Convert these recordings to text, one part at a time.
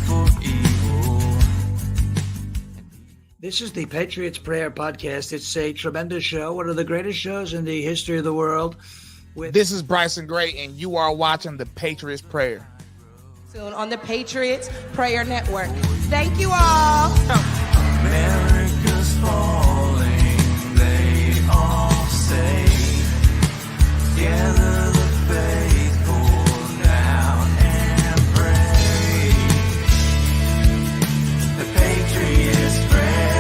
for evil. This is the Patriots Prayer Podcast. It's a tremendous show, one of the greatest shows in the history of the world. This is Bryson Gray, and you are watching the Patriots Prayer. Soon on the Patriots Prayer Network. Thank you all. America's falling, they all say. Gather the faithful now and pray. The Patriots Prayer.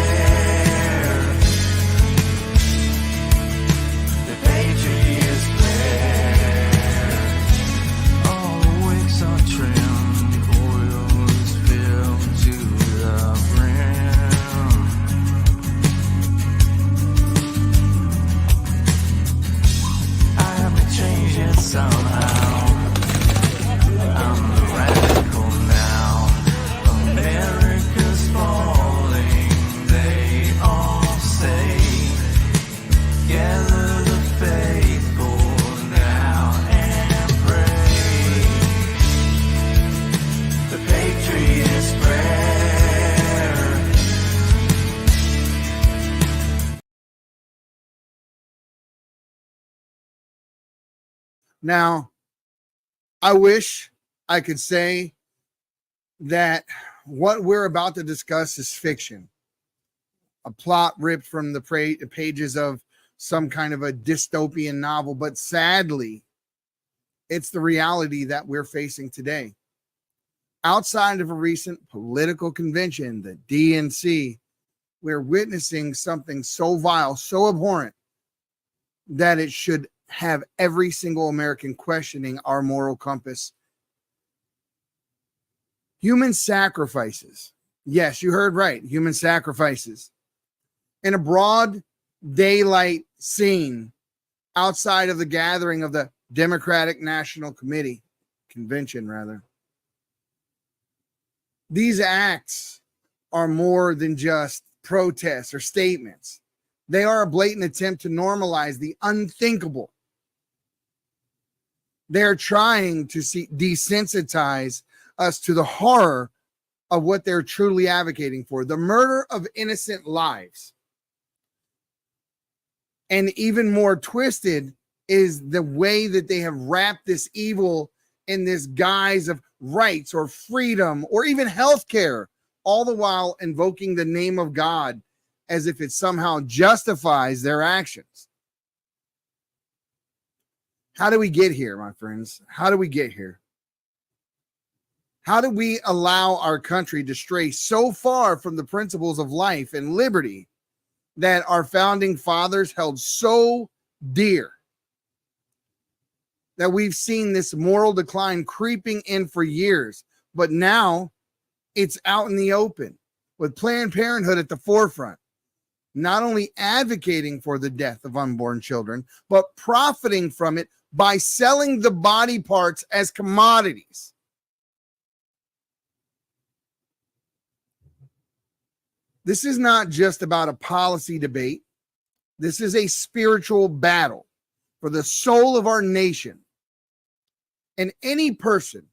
The Patriots Prayer. All the wicks are trimmed, oil is filled to the brim. I haven't changed yet somehow. I'm the radical now. America's falling, they all say. Gather the faithful now and pray. The Patriots Prayer. Now, I wish I could say that what we're about to discuss is fiction, a plot ripped from the pages of some kind of a dystopian novel, but sadly, it's the reality that we're facing today. Outside of a recent political convention, the DNC, we're witnessing something so vile, so abhorrent, that it should have every single American questioning our moral compass. Human sacrifices. Yes, you heard right. Human sacrifices. In a broad daylight scene outside of the gathering of the Democratic National Convention, rather. These acts are more than just protests or statements. They are a blatant attempt to normalize the unthinkable. They're trying to desensitize us to the horror of what they're truly advocating for, the murder of innocent lives. And even more twisted is the way that they have wrapped this evil in this guise of rights or freedom or even healthcare, all the while invoking the name of God as if it somehow justifies their actions. How do we get here, my friends? How do we get here? How do we allow our country to stray so far from the principles of life and liberty that our founding fathers held so dear? That we've seen this moral decline creeping in for years, but now it's out in the open with Planned Parenthood at the forefront, not only advocating for the death of unborn children, but profiting from it by selling the body parts as commodities. This is not just about a policy debate. This is a spiritual battle for the soul of our nation. And any person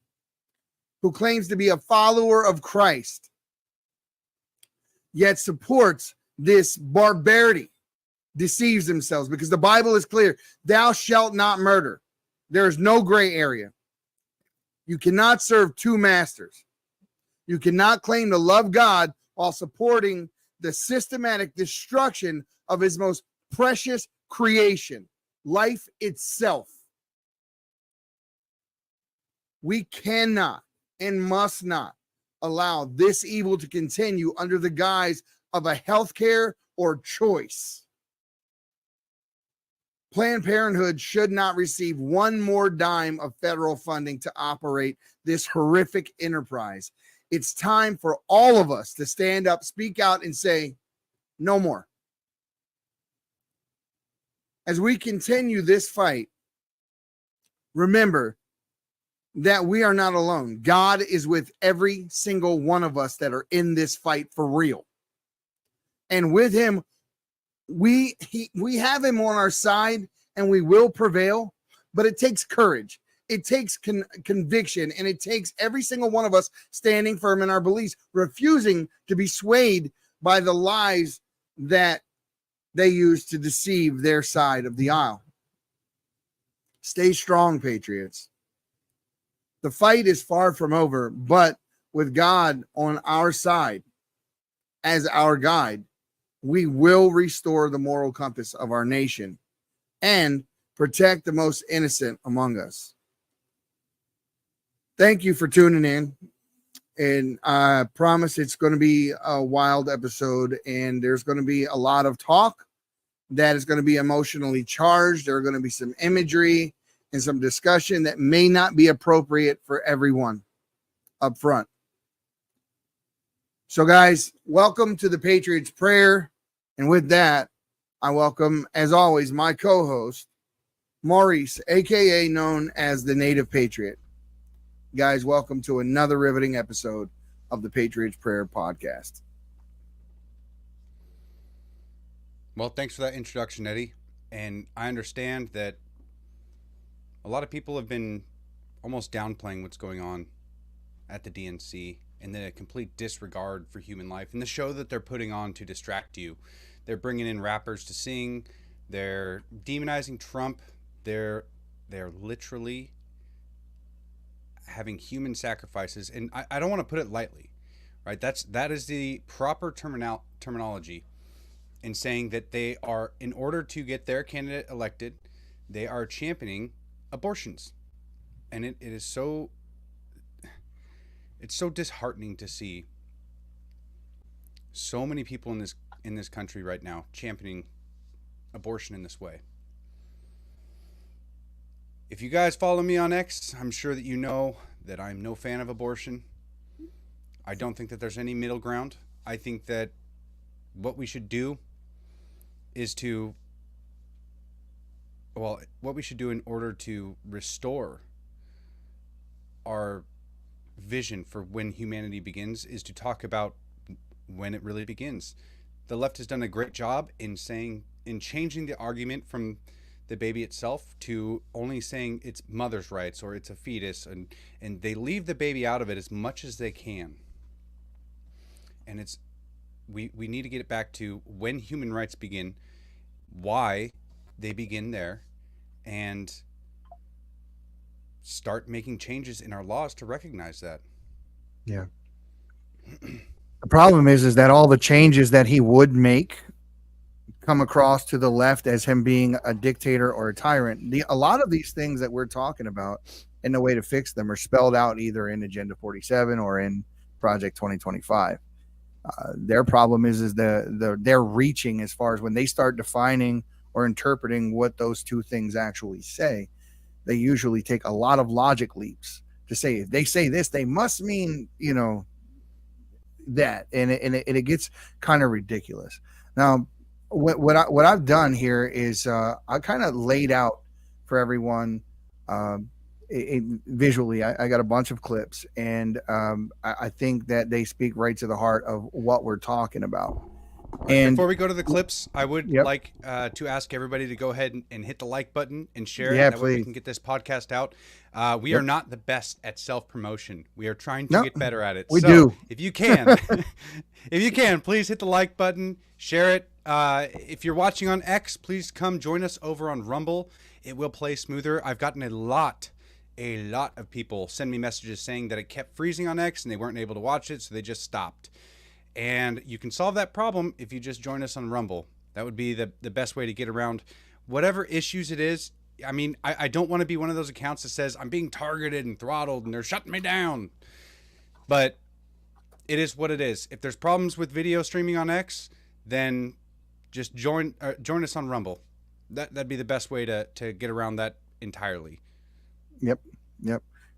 who claims to be a follower of Christ, yet supports this barbarity, deceives themselves, because the Bible is clear. Thou shalt not murder. There is no gray area. You cannot serve two masters. You cannot claim to love God while supporting the systematic destruction of his most precious creation, life itself. We cannot and must not allow this evil to continue under the guise of a healthcare or choice. Planned Parenthood should not receive one more dime of federal funding to operate this horrific enterprise. It's time for all of us to stand up, speak out, and say, no more. As we continue this fight, remember that we are not alone. God is with every single one of us that are in this fight for real. And with him, we have him on our side, and we will prevail, but it takes courage. it takes conviction, and it takes every single one of us standing firm in our beliefs, refusing to be swayed by the lies that they use to deceive their side of the aisle. Stay strong, Patriots. The fight is far from over, but with God on our side as our guide, we will restore the moral compass of our nation and protect the most innocent among us. Thank you for tuning in. And I promise it's going to be a wild episode, and there's going to be a lot of talk that is going to be emotionally charged. There are going to be some imagery and some discussion that may not be appropriate for everyone up front. So, guys, welcome to the Patriots Prayer. And with that, I welcome, as always, my co-host, Maurice, a.k.a. known as the Native Patriot. Guys, welcome to another riveting episode of the Patriots Prayer Podcast. Well, thanks for that introduction, Eddie. And I understand that a lot of people have been almost downplaying what's going on at the DNC and the complete disregard for human life and the show that they're putting on to distract you. They're bringing in rappers to sing. They're demonizing Trump. They're literally having human sacrifices. And I don't want to put it lightly, right? That is the proper terminology in saying that they are, in order to get their candidate elected, they are championing abortions. And it's so disheartening to see so many people in this country right now championing abortion in this way. If you guys follow me on X, I'm sure that you know that I'm no fan of abortion. I don't think that there's any middle ground. I think that what we should do is what we should do in order to restore our vision for when humanity begins is to talk about when it really begins. The left has done a great job in changing the argument from the baby itself to only saying it's mother's rights or it's a fetus, and they leave the baby out of it as much as they can. And we need to get it back to when human rights begin, why they begin there, and start making changes in our laws to recognize that. Yeah. The problem is that all the changes that he would make come across to the left as him being a dictator or a tyrant. A lot of these things that we're talking about and the way to fix them are spelled out either in Agenda 47 or in Project 2025. Their problem is they're reaching as far as when they start defining or interpreting what those two things actually say. They usually take a lot of logic leaps to say, if they say this, they must mean, that. And it gets kind of ridiculous. Now, what I've done here is I kind of laid out for everyone visually. I got a bunch of clips, and I think that they speak right to the heart of what we're talking about. And before we go to the clips, I would like to ask everybody to go ahead and hit the like button and share it. That way we can get this podcast out. We are not the best at self-promotion. We are trying to get better at it. We do. If you can, please hit the like button, share it. If you're watching on X, please come join us over on Rumble. It will play smoother. I've gotten a lot of people send me messages saying that it kept freezing on X and they weren't able to watch it, so they just stopped. And you can solve that problem if you just join us on Rumble. That would be the best way to get around whatever issues it is. I mean, I don't want to be one of those accounts that says I'm being targeted and throttled and they're shutting me down. But it is what it is. If there's problems with video streaming on X, then just join us on Rumble. That'd be the best way to get around that entirely. Yep.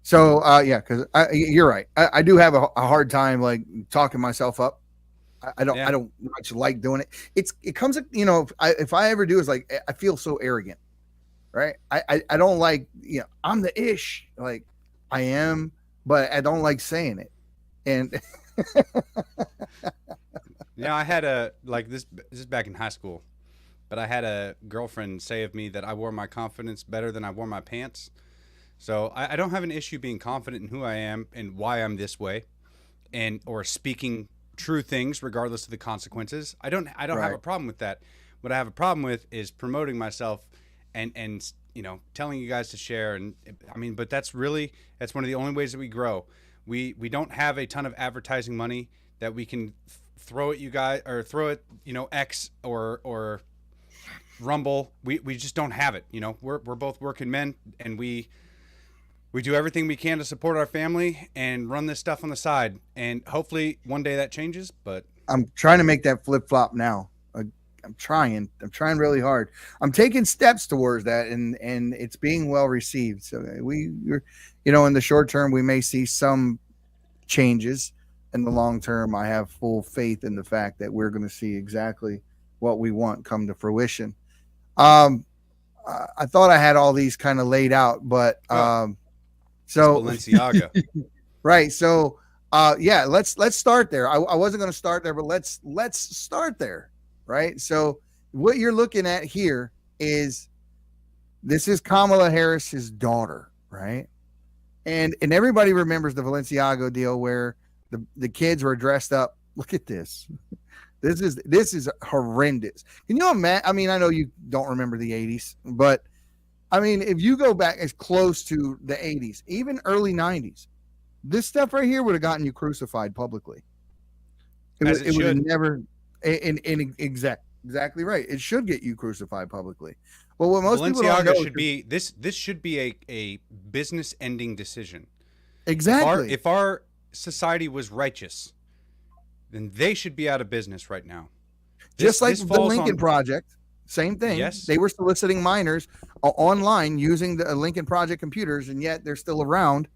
So, because you're right. I do have a hard time like talking myself up. I don't much like doing it. It comes, if I ever do, is like, I feel so arrogant, right? I don't like, I'm the ish, like I am, but I don't like saying it. And I had this is back in high school, but I had a girlfriend say of me that I wore my confidence better than I wore my pants. So I don't have an issue being confident in who I am and why I'm this way, and or speaking true things regardless of the consequences. I don't have Right. a problem with that. What I have a problem with is promoting myself and telling you guys to share. And I mean, but that's one of the only ways that we grow. We don't have a ton of advertising money that we can throw at you guys, or throw at X or Rumble. We just don't have it. We're both working men, and we do everything we can to support our family and run this stuff on the side. And hopefully one day that changes. But I'm trying to make that flip flop now. I'm trying really hard. I'm taking steps towards that, and it's being well received. So we're in the short term, we may see some changes. In the long term, I have full faith in the fact that we're going to see exactly what we want come to fruition. I thought I had all these kind of laid out, but so Balenciaga. right. So let's start there. I wasn't going to start there, but let's start there. Right. So what you're looking at here is Kamala Harris's daughter, right? And everybody remembers the Balenciaga deal where the kids were dressed up. Look at this. This is horrendous. Can you imagine? I mean, I know you don't remember the 80s, but I mean, if you go back as close to the 80s, even early 90s, this stuff right here would have gotten you crucified publicly. It would have never. Exactly right. It should get you crucified publicly. Well, what most people don't know should be this should be a business ending decision. Exactly. If our society was righteous, then they should be out of business right now. Just like the Lincoln Project, same thing. Yes. They were soliciting minors online using the Lincoln Project computers, and yet they're still around.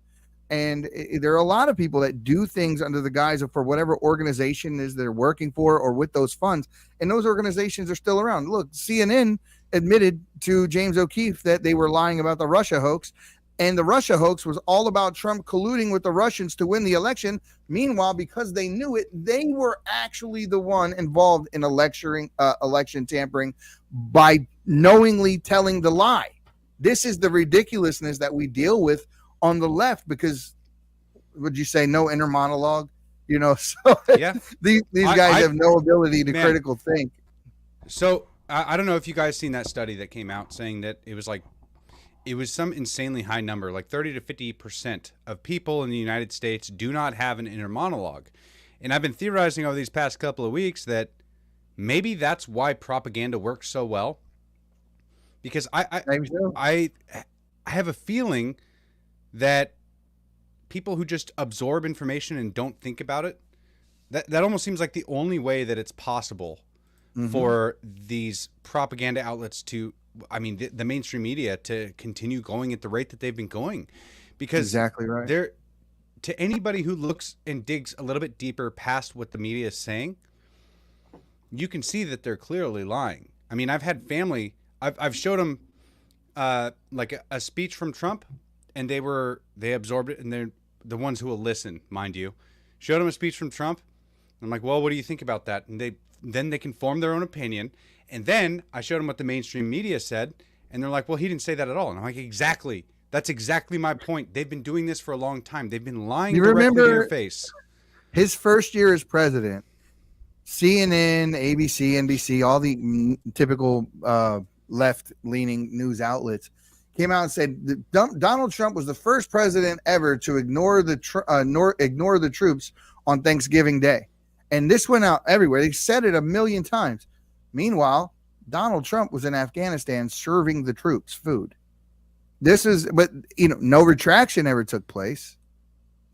And there are a lot of people that do things under the guise of for whatever organization is they're working for or with those funds. And those organizations are still around. Look, CNN admitted to James O'Keefe that they were lying about the Russia hoax. And the Russia hoax was all about Trump colluding with the Russians to win the election. Meanwhile, because they knew it, they were actually the one involved in election tampering by knowingly telling the lie. This is the ridiculousness that we deal with on the left, because would you say no inner monologue? So yeah, these guys have no ability to critical think. So I don't know if you guys seen that study that came out saying that it was some insanely high number, like 30 to 50% of people in the United States do not have an inner monologue. And I've been theorizing over these past couple of weeks that maybe that's why propaganda works so well. Because I have a feeling that people who just absorb information and don't think about it, that almost seems like the only way that it's possible for these propaganda outlets to, I mean, the mainstream media to continue going at the rate that they've been going. Because exactly right. To anybody who looks and digs a little bit deeper past what the media is saying, you can see that they're clearly lying. I mean, I've had family, I've showed them like a speech from Trump, and they absorbed it, and they're the ones who will listen, mind you. Showed them a speech from Trump. I'm like, well, what do you think about that? And then they can form their own opinion. And then I showed them what the mainstream media said, and they're like, well, he didn't say that at all. And I'm like, exactly. That's exactly my point. They've been doing this for a long time. They've been lying directly to your face. His first year as president, CNN, ABC, NBC, all the typical left-leaning news outlets came out and said that Donald Trump was the first president ever to ignore the troops on Thanksgiving Day. And this went out everywhere. They said it a million times. Meanwhile, Donald Trump was in Afghanistan serving the troops food. But no retraction ever took place.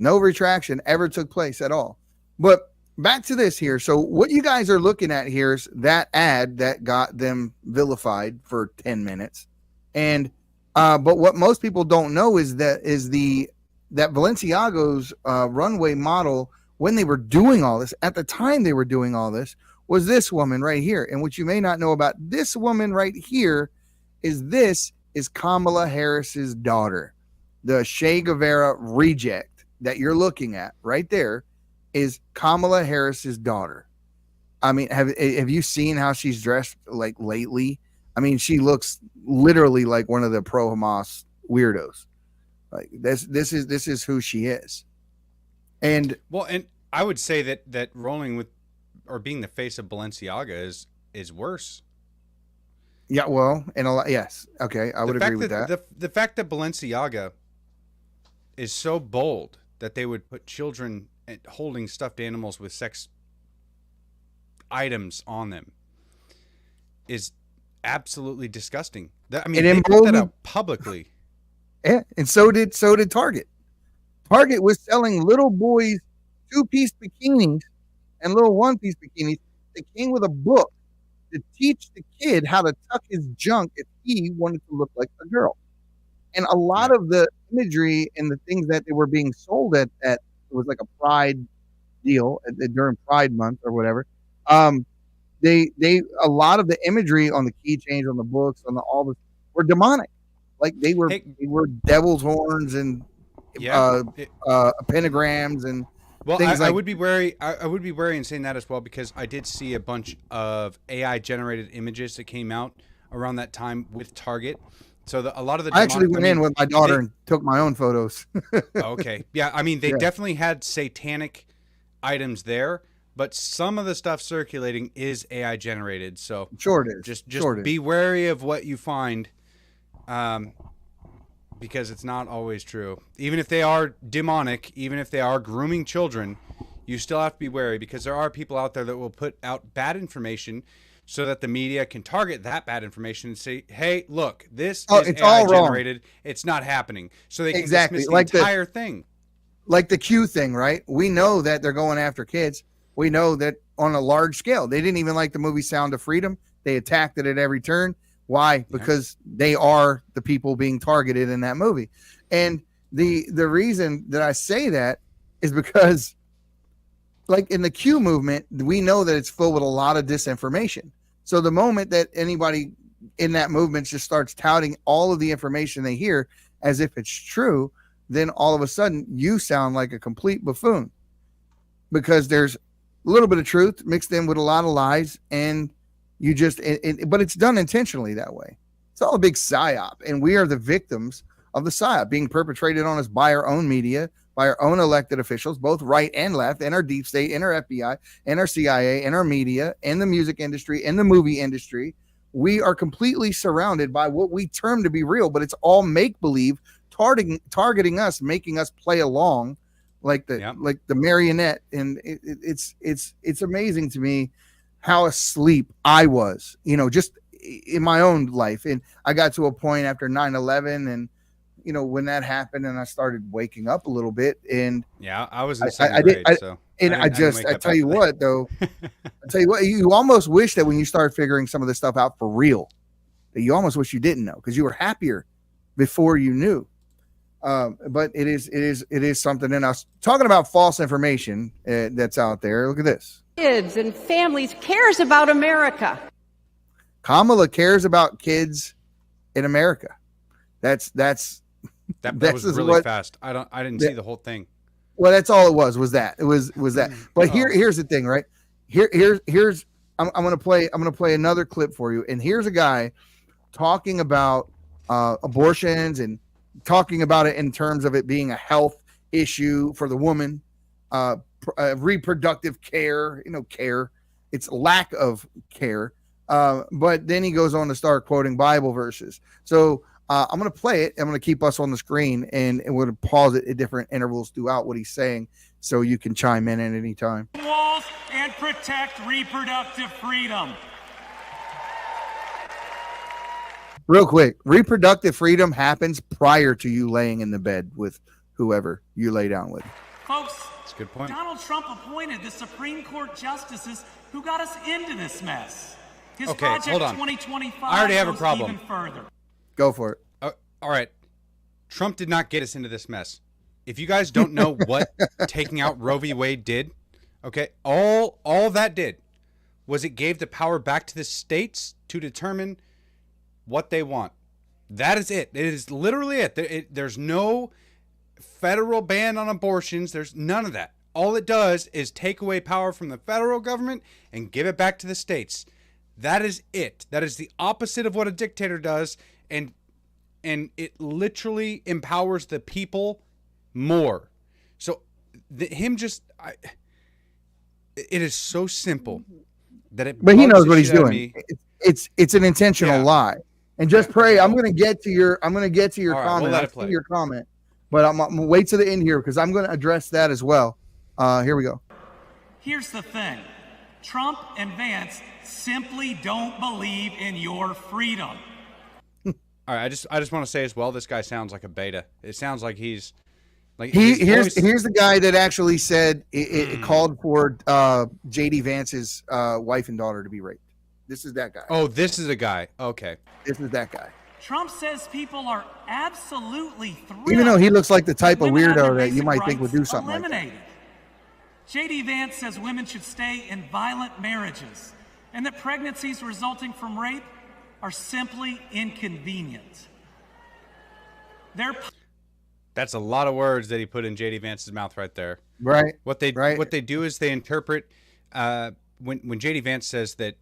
No retraction ever took place at all. But back to this here. So what you guys are looking at here is that ad that got them vilified for 10 minutes. And but what most people don't know is that Balenciaga's runway model, when they were doing all this, at the time they were doing all this, was this woman right here. And what you may not know about this woman right here is Kamala Harris's daughter. The Che Guevara reject that you're looking at right there is Kamala Harris's daughter. I mean, have you seen how she's dressed like lately? I mean, she looks literally like one of the pro-Hamas weirdos. Like this is who she is. And Well, and I would say that rolling with or being the face of Balenciaga is worse. yeah, well, and a lot, yes, okay, I would agree with that. The fact that Balenciaga is so bold that they would put children holding stuffed animals with sex items on them is absolutely disgusting. I mean, they put that out publicly. Yeah, and so did Target. Target was selling little boys 2-piece bikinis and little 1-piece bikinis. They came with a book to teach the kid how to tuck his junk if he wanted to look like a girl. And a lot of the imagery and the things that they were being sold at it was like a Pride deal during Pride Month or whatever. They a lot of the imagery on the keychains, on the books, on all this were demonic. Like they were devil's horns and pentagrams and things I would be wary. I would be wary in saying that as well, because I did see a bunch of AI generated images that came out around that time with Target. So a lot of the I actually went in with my daughter and took my own photos. Okay, yeah, I mean they definitely had satanic items there, but some of the stuff circulating is AI generated. So sure it is. Just be wary of what you find. Because it's not always true. Even if they are demonic, even if they are grooming children, you still have to be wary, because there are people out there that will put out bad information so that the media can target that bad information and say, hey, look, this is it's AI all wrong. generated. It's not happening. So they can Exactly. dismiss Like the entire thing. Like the Q thing, right? We know that they're going after kids. We know that on a large scale. They didn't even like the movie Sound of Freedom. They attacked it at every turn. Why? Because they are the people being targeted in that movie. And the reason that I say that is because, like in the Q movement, we know that it's filled with a lot of disinformation. So the moment that anybody in that movement just starts touting all of the information they hear as if it's true, then all of a sudden you sound like a complete buffoon, because there's a little bit of truth mixed in with a lot of lies, and you just, but it's done intentionally that way. It's all a big psyop, and we are the victims of the psyop being perpetrated on us by our own media, by our own elected officials, both right and left, and our deep state, and our FBI, and our CIA, and our media, and the music industry, and the movie industry. We are completely surrounded by what we term to be real, but it's all make-believe, targeting us, making us play along like the marionette. And it's amazing to me how asleep I was, just in my own life. And I got to a point after 9/11 and, when that happened, and I started waking up a little bit, and I was in second grade, I tell you what, though, you almost wish that when you start figuring some of this stuff out for real, that you almost wish you didn't know, because you were happier before you knew. But it is something. And I was talking about false information that's out there. Look at this. Kids and families, cares about America. Kamala cares about kids in America. That was really fast. I didn't see the whole thing. Well, that's all it was that. It was that. But here's the thing, right? Here's I'm gonna play another clip for you. And here's a guy talking about abortions and talking about it in terms of it being a health issue for the woman, reproductive care, care. It's lack of care. But then he goes on to start quoting Bible verses. So I'm going to play it. I'm going to keep us on the screen, and we're going to pause it at different intervals throughout what he's saying, so you can chime in at any time. Walls and protect reproductive freedom. Real quick, reproductive freedom happens prior to you laying in the bed with whoever you lay down with. Folks, that's a good point. Donald Trump appointed the Supreme Court justices who got us into this mess. His Project hold on. 2025 I already have a goes problem. even further. Go for it. All right. Trump did not get us into this mess. If you guys don't know what taking out Roe v. Wade did, okay, all that did was it gave the power back to the states to determine what they want. That is it. It is literally it. There's no federal ban on abortions. There's none of that. All it does is take away power from the federal government and give it back to the states. That is it. That is the opposite of what a dictator does. And and it literally empowers the people more. So it is so simple that it. But he bugs knows the what he's shit out of doing. me. It's an intentional lie. And just pray. I'm going to get to your All right, comment. we'll let I it see play. your comment, but I'm going to wait to the end here because I'm going to address that as well. Here we go. Here's the thing. Trump and Vance simply don't believe in your freedom. All right, I just want to say as well, this guy sounds like a beta. It sounds like he's like Here's the guy that actually said it called for JD Vance's wife and daughter to be raped. This is that guy. Oh, this is a guy. Okay. This is that guy. Trump says people are absolutely thrilled. Even though he looks like the type of women have their weirdo that you basic might think would do rights something like that. eliminated. JD Vance says women should stay in violent marriages and that pregnancies resulting from rape are simply inconvenient. That's a lot of words that he put in JD Vance's mouth right there. Right. What they do is they interpret when JD Vance says that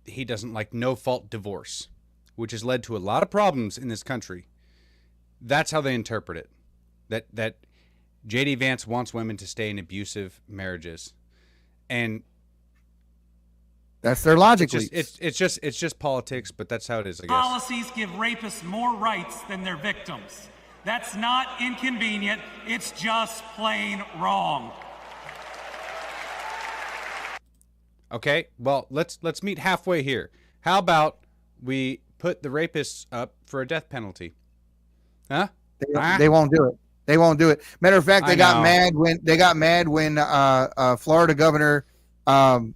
he doesn't like no-fault divorce, which has led to a lot of problems in this country. That's how they interpret it. That JD Vance wants women to stay in abusive marriages, and that's their logic. It's just politics, but that's how it is, I guess. Policies give rapists more rights than their victims. That's not inconvenient. It's just plain wrong. Okay, well, let's meet halfway here. How about we put the rapists up for a death penalty? Huh? They won't do it. They won't do it. Matter of fact, they got mad when Florida Governor Ron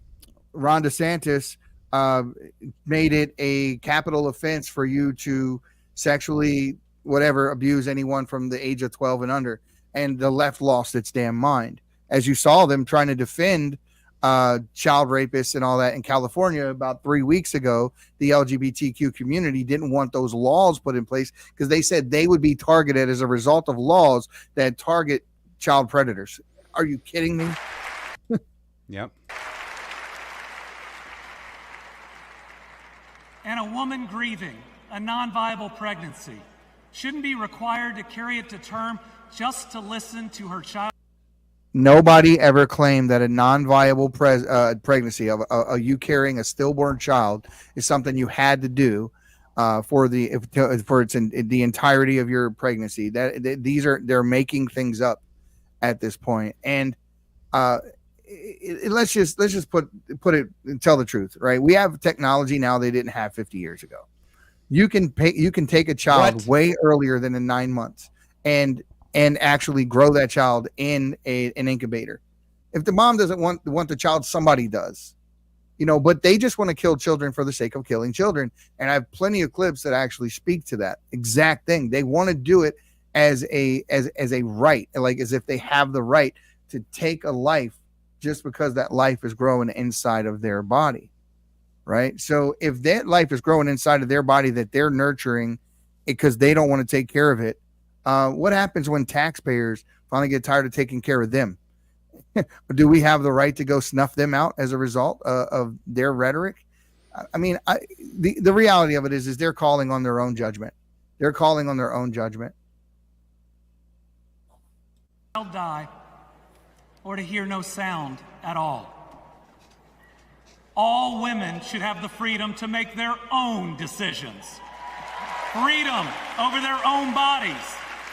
DeSantis made it a capital offense for you to sexually abuse anyone from the age of 12 and under, and the left lost its damn mind. As you saw them trying to defend child rapists and all that in California about 3 weeks ago, the LGBTQ community didn't want those laws put in place because they said they would be targeted as a result of laws that target child predators. Are you kidding me? Yep. And a woman grieving a non-viable pregnancy shouldn't be required to carry it to term just to listen to her child. Nobody ever claimed that a non-viable pregnancy of you carrying a stillborn child is something you had to do for the entirety of your pregnancy. They're making things up at this point, and let's just put it and tell the truth, right? We have technology now they didn't have 50 years ago. You can take a child way earlier than in 9 months and actually grow that child in an incubator. If the mom doesn't want the child, somebody does, but they just want to kill children for the sake of killing children. And I have plenty of clips that actually speak to that exact thing. They want to do it as a right, like as if they have the right to take a life just because that life is growing inside of their body. Right. So if that life is growing inside of their body that they're nurturing because they don't want to take care of it, what happens when taxpayers finally get tired of taking care of them? Do we have the right to go snuff them out as a result of their rhetoric? I mean, the reality of it is they're calling on their own judgment. They're calling on their own judgment. Die or to hear no sound at all. All women should have the freedom to make their own decisions. Freedom over their own bodies.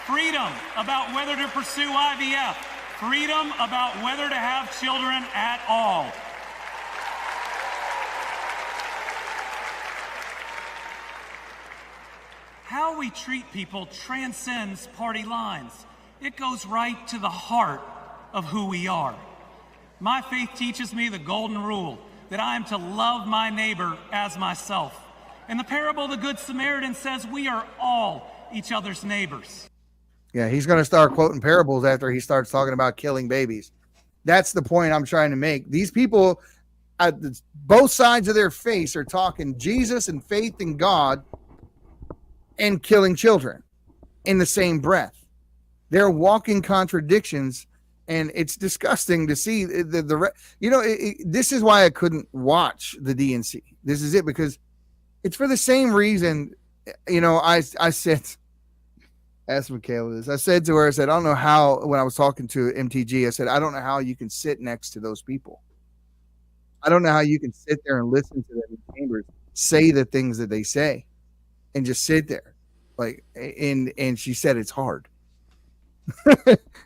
Freedom about whether to pursue IVF. Freedom about whether to have children at all. How we treat people transcends party lines. It goes right to the heart of who we are. My faith teaches me the golden rule that I am to love my neighbor as myself. And the parable of the Good Samaritan says we are all each other's neighbors. Yeah, he's going to start quoting parables after he starts talking about killing babies. That's the point I'm trying to make. These people at both sides of their face are talking Jesus and faith in God and killing children in the same breath. They're walking contradictions, and it's disgusting to see this is why I couldn't watch the DNC. This is it, because it's for the same reason. I said Ask Michaela this. I said to her, I said, I don't know how, when I was talking to MTG, I said, I don't know how you can sit next to those people. I don't know how you can sit there and listen to them in chambers say the things that they say and just sit there. Like, and she said it's hard.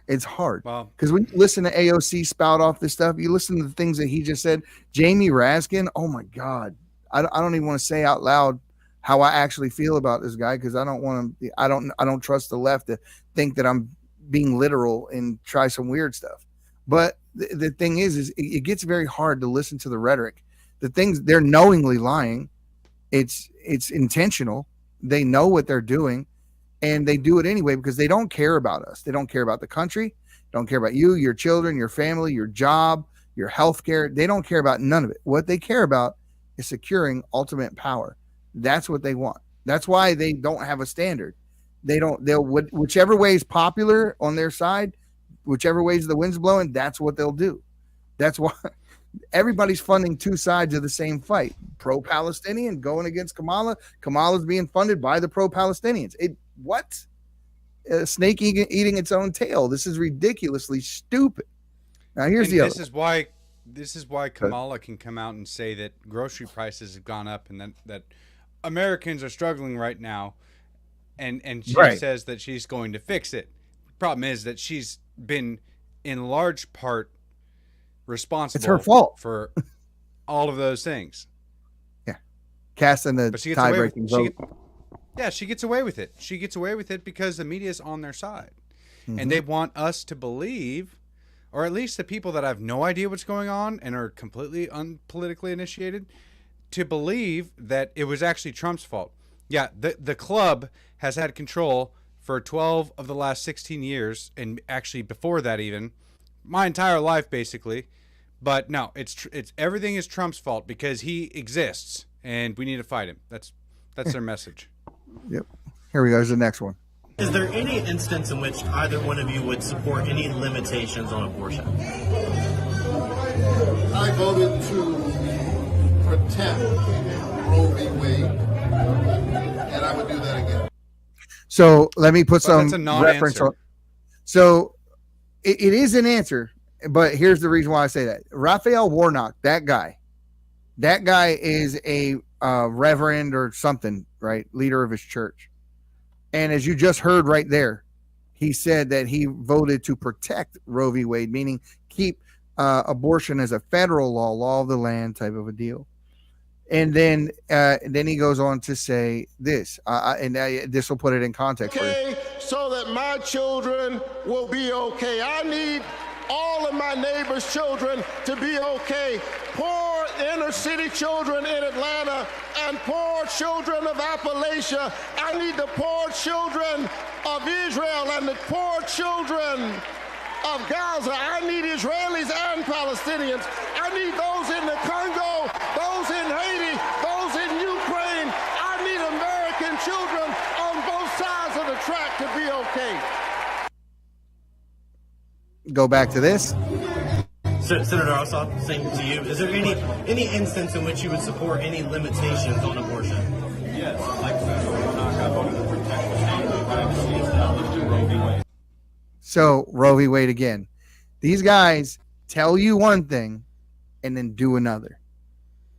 It's hard. Wow. Because when you listen to AOC spout off this stuff, you listen to the things that he just said. Jamie Raskin, oh my God. I don't even want to say out loud how I actually feel about this guy, because I don't want to. I don't trust the left to think that I'm being literal and try some weird stuff. But the thing is it gets very hard to listen to the rhetoric. The things they're knowingly lying. It's intentional. They know what they're doing, and they do it anyway because they don't care about us. They don't care about the country. Don't care about you, your children, your family, your job, your health care. They don't care about none of it. What they care about is securing ultimate power. That's what they want. That's why they don't have a standard. They'll whichever way is popular on their side, whichever way the wind's blowing, that's what they'll do. That's why everybody's funding two sides of the same fight. Pro-Palestinian going against Kamala. Kamala's being funded by the pro-Palestinians. Snake eating its own tail. This is ridiculously stupid. Now here's the other. This is why Kamala can come out and say that grocery prices have gone up and that Americans are struggling right now, and she says that she's going to fix it. Problem is that she's been in large part responsible. It's her fault for all of those things. Yeah, casting the tie-breaking vote. She gets away with it. She gets away with it because the media is on their side, and they want us to believe, or at least the people that have no idea what's going on and are completely unpolitically initiated, to believe that it was actually Trump's fault. Yeah, the club has had control for 12 of the last 16 years, and actually before that even, my entire life basically. But no, it's everything is Trump's fault because he exists, and we need to fight him. That's their message. Yep. Here we go. Here's the next one. Is there any instance in which either one of you would support any limitations on abortion? I voted to protect Roe v. Wade, and I would do that again. So let me put some that's a reference non-answer. on. So it is an answer, but here's the reason why I say that. Raphael Warnock, that guy is a reverend or something, right? Leader of his church. And as you just heard right there, he said that he voted to protect Roe v. Wade, meaning keep abortion as a federal law of the land type of a deal. And then he goes on to say this, and this will put it in context for you. So that my children will be okay. I need all of my neighbors' children to be okay. Poor inner city children in Atlanta and poor children of Appalachia. I need the poor children of Israel and the poor children of Gaza. I need Israelis and Palestinians. I need those in the Congo, those in Haiti, those in Ukraine. I need American children on both sides of the track to be okay. Go back to this. Senator Ossoff, same to you. Is there any instance in which you would support any limitations on abortion? Yes, like Senator Warnock, I voted to protect the family privacy established in Roe v. Wade. So Roe v. Wade again. These guys tell you one thing and then do another.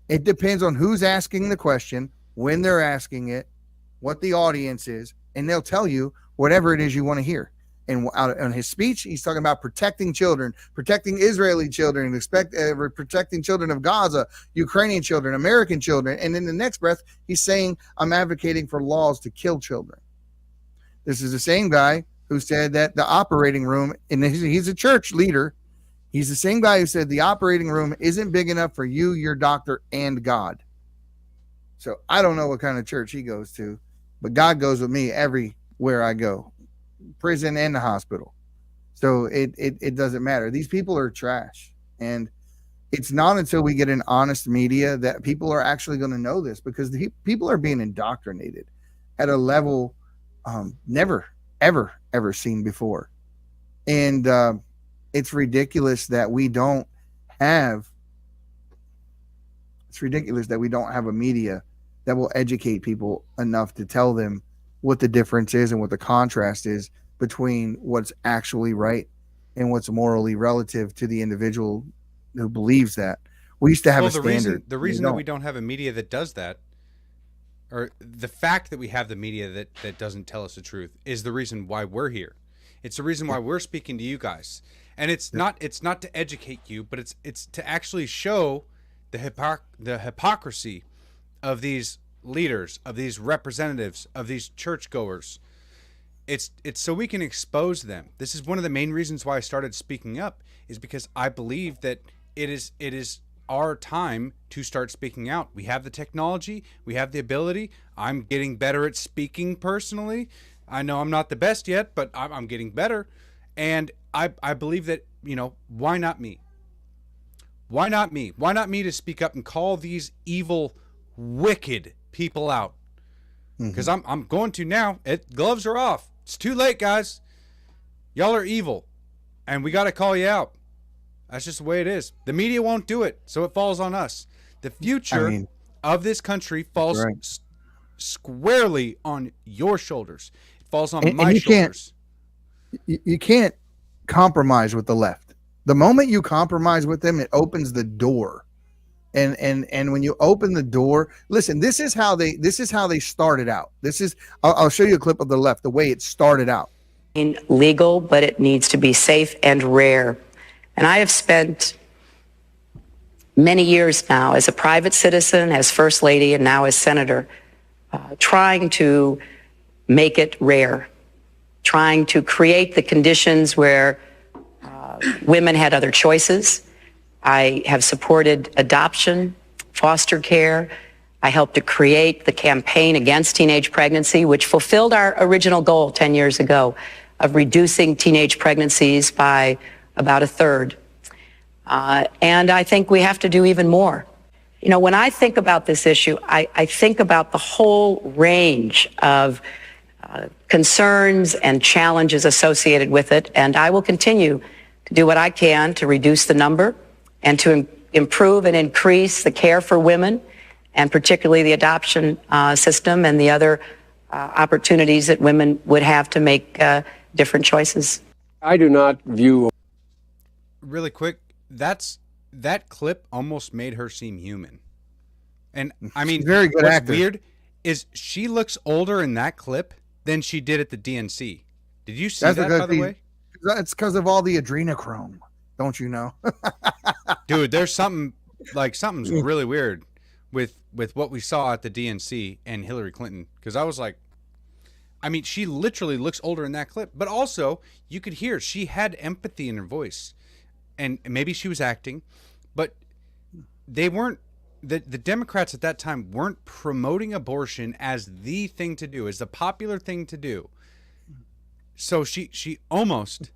It depends on who's asking the question, when they're asking it, what the audience is, and they'll tell you whatever it is you want to hear. And on his speech, he's talking about protecting children, protecting Israeli children, protecting children of Gaza, Ukrainian children, American children. And in the next breath, he's saying, I'm advocating for laws to kill children. This is the same guy who said that the operating room, and he's a church leader. He's the same guy who said the operating room isn't big enough for you, your doctor, and God. So I don't know what kind of church he goes to, but God goes with me everywhere I go. Prison and the hospital. So it doesn't matter. These people are trash, and it's not until we get an honest media that people are actually going to know this, because the people are being indoctrinated at a level never ever seen before. And it's ridiculous that we don't have a media that will educate people enough to tell them what the difference is and what the contrast is between what's actually right and what's morally relative to the individual who believes that. We used to have a standard. The reason that we don't have a media that does that, or the fact that we have the media that doesn't tell us the truth, is the reason why we're here. It's the reason why we're speaking to you guys. And it's not to educate you, but it's to actually show the hypocrisy of these leaders, of these representatives, of these churchgoers. It's so we can expose them. This is one of the main reasons why I started speaking up, is because I believe that it is our time to start speaking out. We have the technology, we have the ability. I'm getting better at speaking personally. I know I'm not the best yet, but I'm getting better. And I believe that, why not me? Why not me? Why not me to speak up and call these evil, wicked people out? Because I'm going to now. Gloves are off. It's too late, guys. Y'all are evil, and we got to call you out. That's just the way it is. The media won't do it, so it falls on us. The future of this country falls squarely on your shoulders. It falls on my shoulders. You can't compromise with the left. The moment you compromise with them, it opens the door. And when you open the door, listen, this is how they started out. I'll show you a clip of the left, the way it started out. Legal, but it needs to be safe and rare. And I have spent many years now as a private citizen, as First Lady, and now as Senator, trying to make it rare, trying to create the conditions where women had other choices. I have supported adoption, foster care. I helped to create the campaign against teenage pregnancy, which fulfilled our original goal 10 years ago of reducing teenage pregnancies by about a third. And I think we have to do even more. When I think about this issue, I think about the whole range of concerns and challenges associated with it. And I will continue to do what I can to reduce the number and to improve and increase the care for women, and particularly the adoption system and the other opportunities that women would have to make different choices. I do not view... Really quick, that clip almost made her seem human. And I mean, very good what's actor. Weird is she looks older in that clip than she did at the DNC. Did you see that, by the way? It's because of all the adrenochrome. Don't you know? Dude, there's something's really weird with what we saw at the DNC and Hillary Clinton. Because I was like, I mean, she literally looks older in that clip. But also, you could hear she had empathy in her voice. And maybe she was acting. But they weren't, the Democrats at that time weren't promoting abortion as the thing to do, as the popular thing to do. So she almost...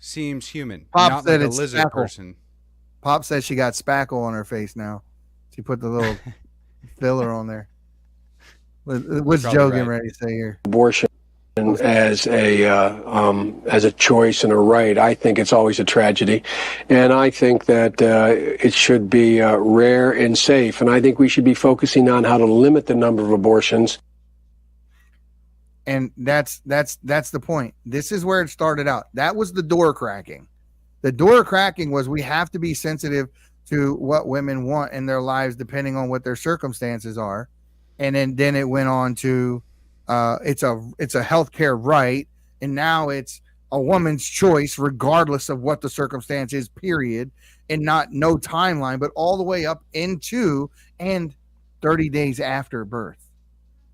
seems human, not like a lizard person. Pop said she got spackle on her face now. She put the little filler on there. What's Joe getting ready to say here? Abortion as a choice and a right, I think it's always a tragedy, and I think that it should be rare and safe. And I think we should be focusing on how to limit the number of abortions. And that's the point. This is where it started out. That was the door cracking. The door cracking was we have to be sensitive to what women want in their lives, depending on what their circumstances are. And then it went on to it's a healthcare right, and now it's a woman's choice, regardless of what the circumstance is. Period, and no timeline, but all the way up into and 30 days after birth.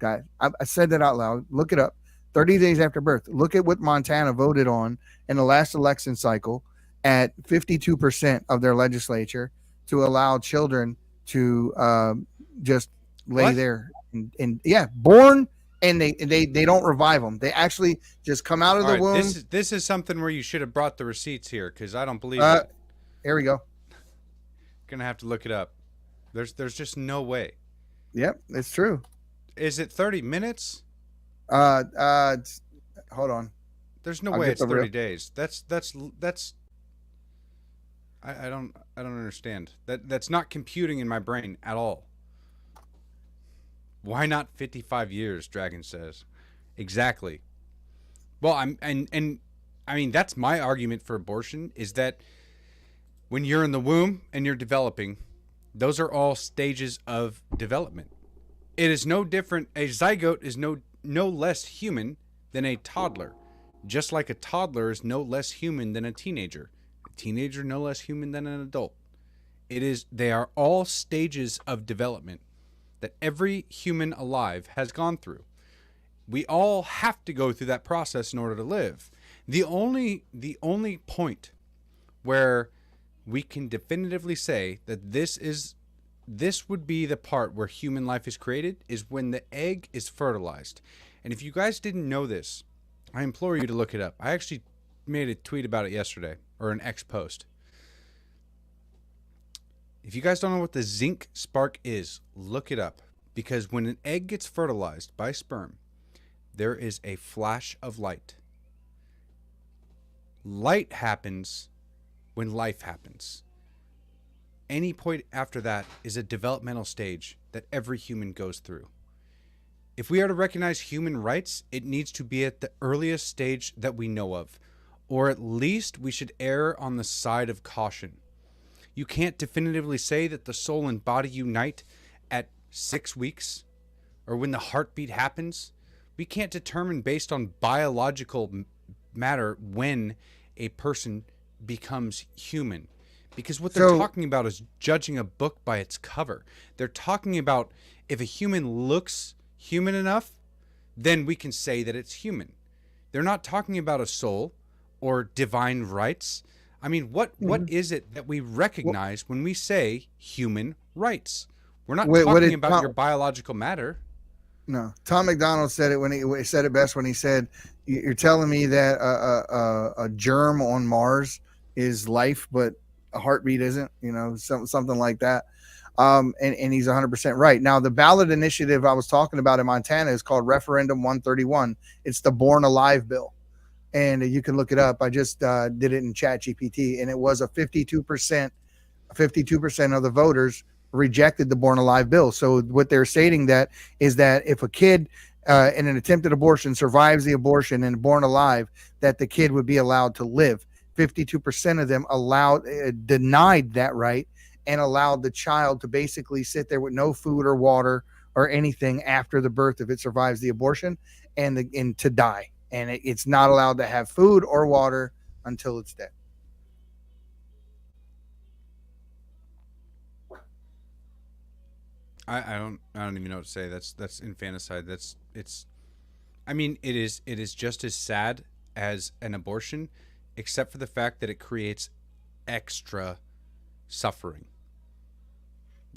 Guys, I said that out loud. Look it up. 30 days after birth. Look at what Montana voted on in the last election cycle at 52% of their legislature to allow children to just lay there and born, and they don't revive them. They actually just come out of the womb. This is something where you should have brought the receipts here, because I don't believe it. Here we go. Gonna have to look it up. There's just no way. Yep, it's true. Is it 30 minutes? Hold on. There's no way it's 30 days. That's I don't understand. That's not computing in my brain at all. Why not 55 years? Dragon says. Exactly. Well, I mean, that's my argument for abortion, is that when you're in the womb and you're developing, those are all stages of development. It is no different. A zygote is no less human than a toddler, just like a toddler is no less human than a teenager. A teenager no less human than an adult. They are all stages of development that every human alive has gone through. We all have to go through that process in order to live. The only point where we can definitively say that this would be the part where human life is created is when the egg is fertilized. And if you guys didn't know this, I implore you to look it up. I actually made a tweet about it yesterday, or an X post. If you guys don't know what the zinc spark is, look it up. Because when an egg gets fertilized by sperm, there is a flash of light. Light happens when life happens. Any point after that is a developmental stage that every human goes through. If we are to recognize human rights, it needs to be at the earliest stage that we know of, or at least we should err on the side of caution. You can't definitively say that the soul and body unite at 6 weeks, or when the heartbeat happens. We can't determine based on biological matter when a person becomes human. Because what they're talking about is judging a book by its cover. They're talking about if a human looks human enough, then we can say that it's human. They're not talking about a soul or divine rights. I mean, what is it that we recognize when we say human rights? We're not talking about your biological matter. No, Tom McDonald said it when he said it best when he said, "You're telling me that a germ on Mars is life, but a heartbeat isn't." You know, something like that. And he's 100% right. Now, the ballot initiative I was talking about in Montana is called Referendum 131. It's the Born Alive bill, and you can look it up. I just did it in ChatGPT, and it was a 52% of the voters rejected the Born Alive bill. So what they're stating that is that if a kid in an attempted abortion survives the abortion and born alive, that the kid would be allowed to live. 52% of them denied that right and allowed the child to basically sit there with no food or water or anything after the birth if it survives the abortion and to die. And it's not allowed to have food or water until it's dead. I don't even know what to say. That's infanticide. I mean, it is just as sad as an abortion, except for the fact that it creates extra suffering.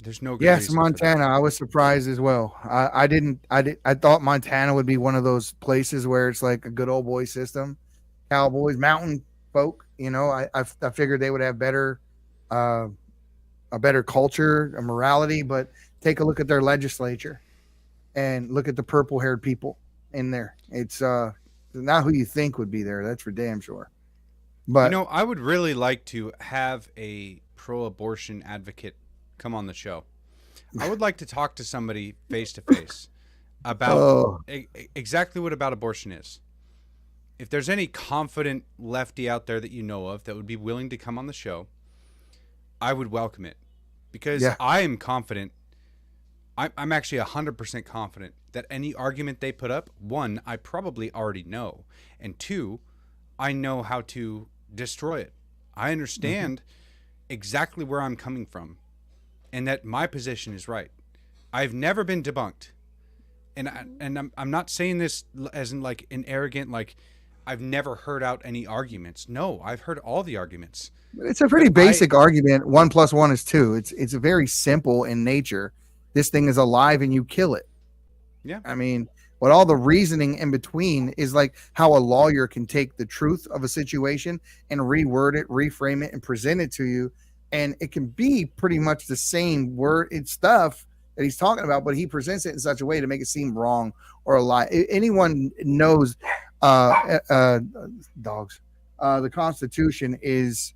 There's no good reason Montana. I was surprised as well. I thought Montana would be one of those places where it's like a good old boy system, cowboys, mountain folk. You know, I figured they would have a better culture, a morality, but take a look at their legislature and look at the purple-haired people in there. It's not who you think would be there. That's for damn sure. But you know, I would really like to have a pro-abortion advocate come on the show. I would like to talk to somebody face to face about exactly what about abortion is. If there's any confident lefty out there that you know of that would be willing to come on the show, I would welcome it, because I am confident. I'm actually 100% confident that any argument they put up, one, I probably already know, and two, I know how to destroy it. I understand exactly where I'm coming from, and that my position is right. I've never been debunked, and I'm not saying this as in like an arrogant, like I've never heard out any arguments. No, I've heard all the arguments. It's a pretty basic argument. 1 + 1 is 2. It's very simple in nature. This thing is alive and you kill it. Yeah. I mean, what all the reasoning in between is like how a lawyer can take the truth of a situation and reword it, reframe it, and present it to you. And it can be pretty much the same word and stuff that he's talking about, but he presents it in such a way to make it seem wrong or a lie. Anyone knows dogs. The Constitution is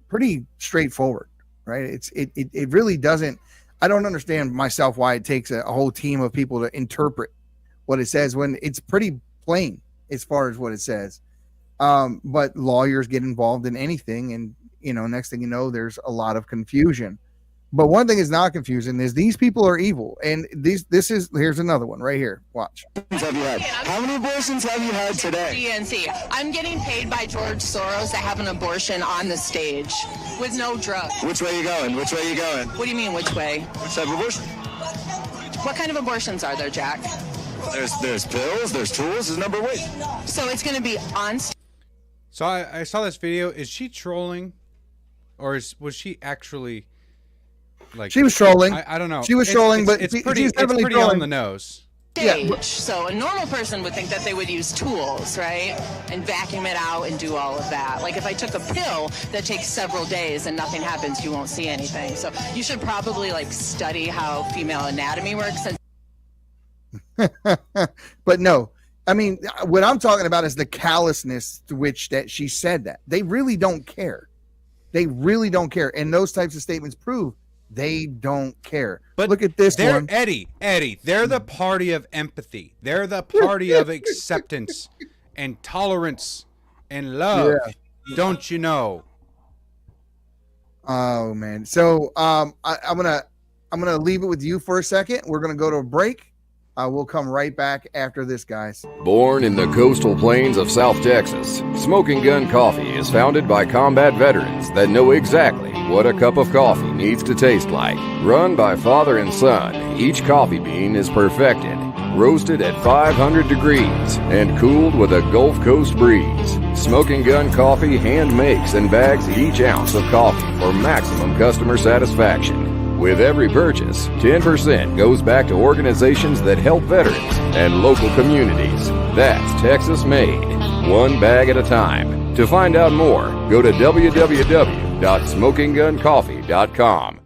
pretty straightforward, right? It really doesn't. I don't understand myself why it takes a whole team of people to interpret what it says when it's pretty plain as far as what it says. But lawyers get involved in anything, and next thing you know, there's a lot of confusion. But one thing is not confusing is these people are evil, and here's another one right here. Watch. Have you had? How many abortions have you had today? DNC. I'm getting paid by George Soros to have an abortion on the stage with no drugs. Which way you going? Which way you going? What do you mean, which way? Which type of abortion? What kind of abortions are there, Jack? There's pills, there's tools, there's a number of ways. So it's going to be on. So I saw this video. Is she trolling, or was she actually? Like, she was trolling. I don't know. She was trolling, but it's she's pretty trolling. on the nose. Stage. Yeah. So a normal person would think that they would use tools, right? And vacuum it out and do all of that. Like if I took a pill that takes several days and nothing happens, you won't see anything. So you should probably study how female anatomy works. But no, I mean, what I'm talking about is the callousness to which that she said that. They really don't care. They really don't care. And those types of statements prove they don't care. But look at this one. Eddie, they're the party of empathy. They're the party of acceptance and tolerance and love. Yeah. Don't you know? Oh man. So I'm gonna leave it with you for a second. We're gonna go to a break. We'll come right back after this, guys. Born in the coastal plains of South Texas, Smoking Gun Coffee is founded by combat veterans that know exactly what a cup of coffee needs to taste like. Run by father and son, each coffee bean is perfected, roasted at 500 degrees, and cooled with a Gulf Coast breeze. Smoking Gun Coffee hand makes and bags each ounce of coffee for maximum customer satisfaction. With every purchase, 10% goes back to organizations that help veterans and local communities. That's Texas made, one bag at a time. To find out more, go to www.smokingguncoffee.com.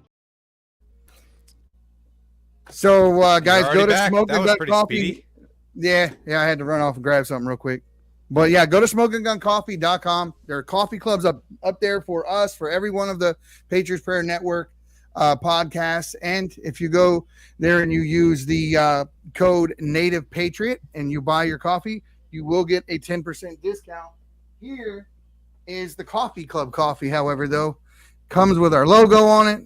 So, guys, go to back. Smoking Gun Coffee. Speedy. Yeah, I had to run off and grab something real quick. But yeah, go to smokingguncoffee.com. There are coffee clubs up there for us, for every one of the Patriots Prayer Network podcasts. And if you go there and you use the code Native Patriot and you buy your coffee, you will get a 10% discount. Here is the coffee club coffee, however, though, comes with our logo on it,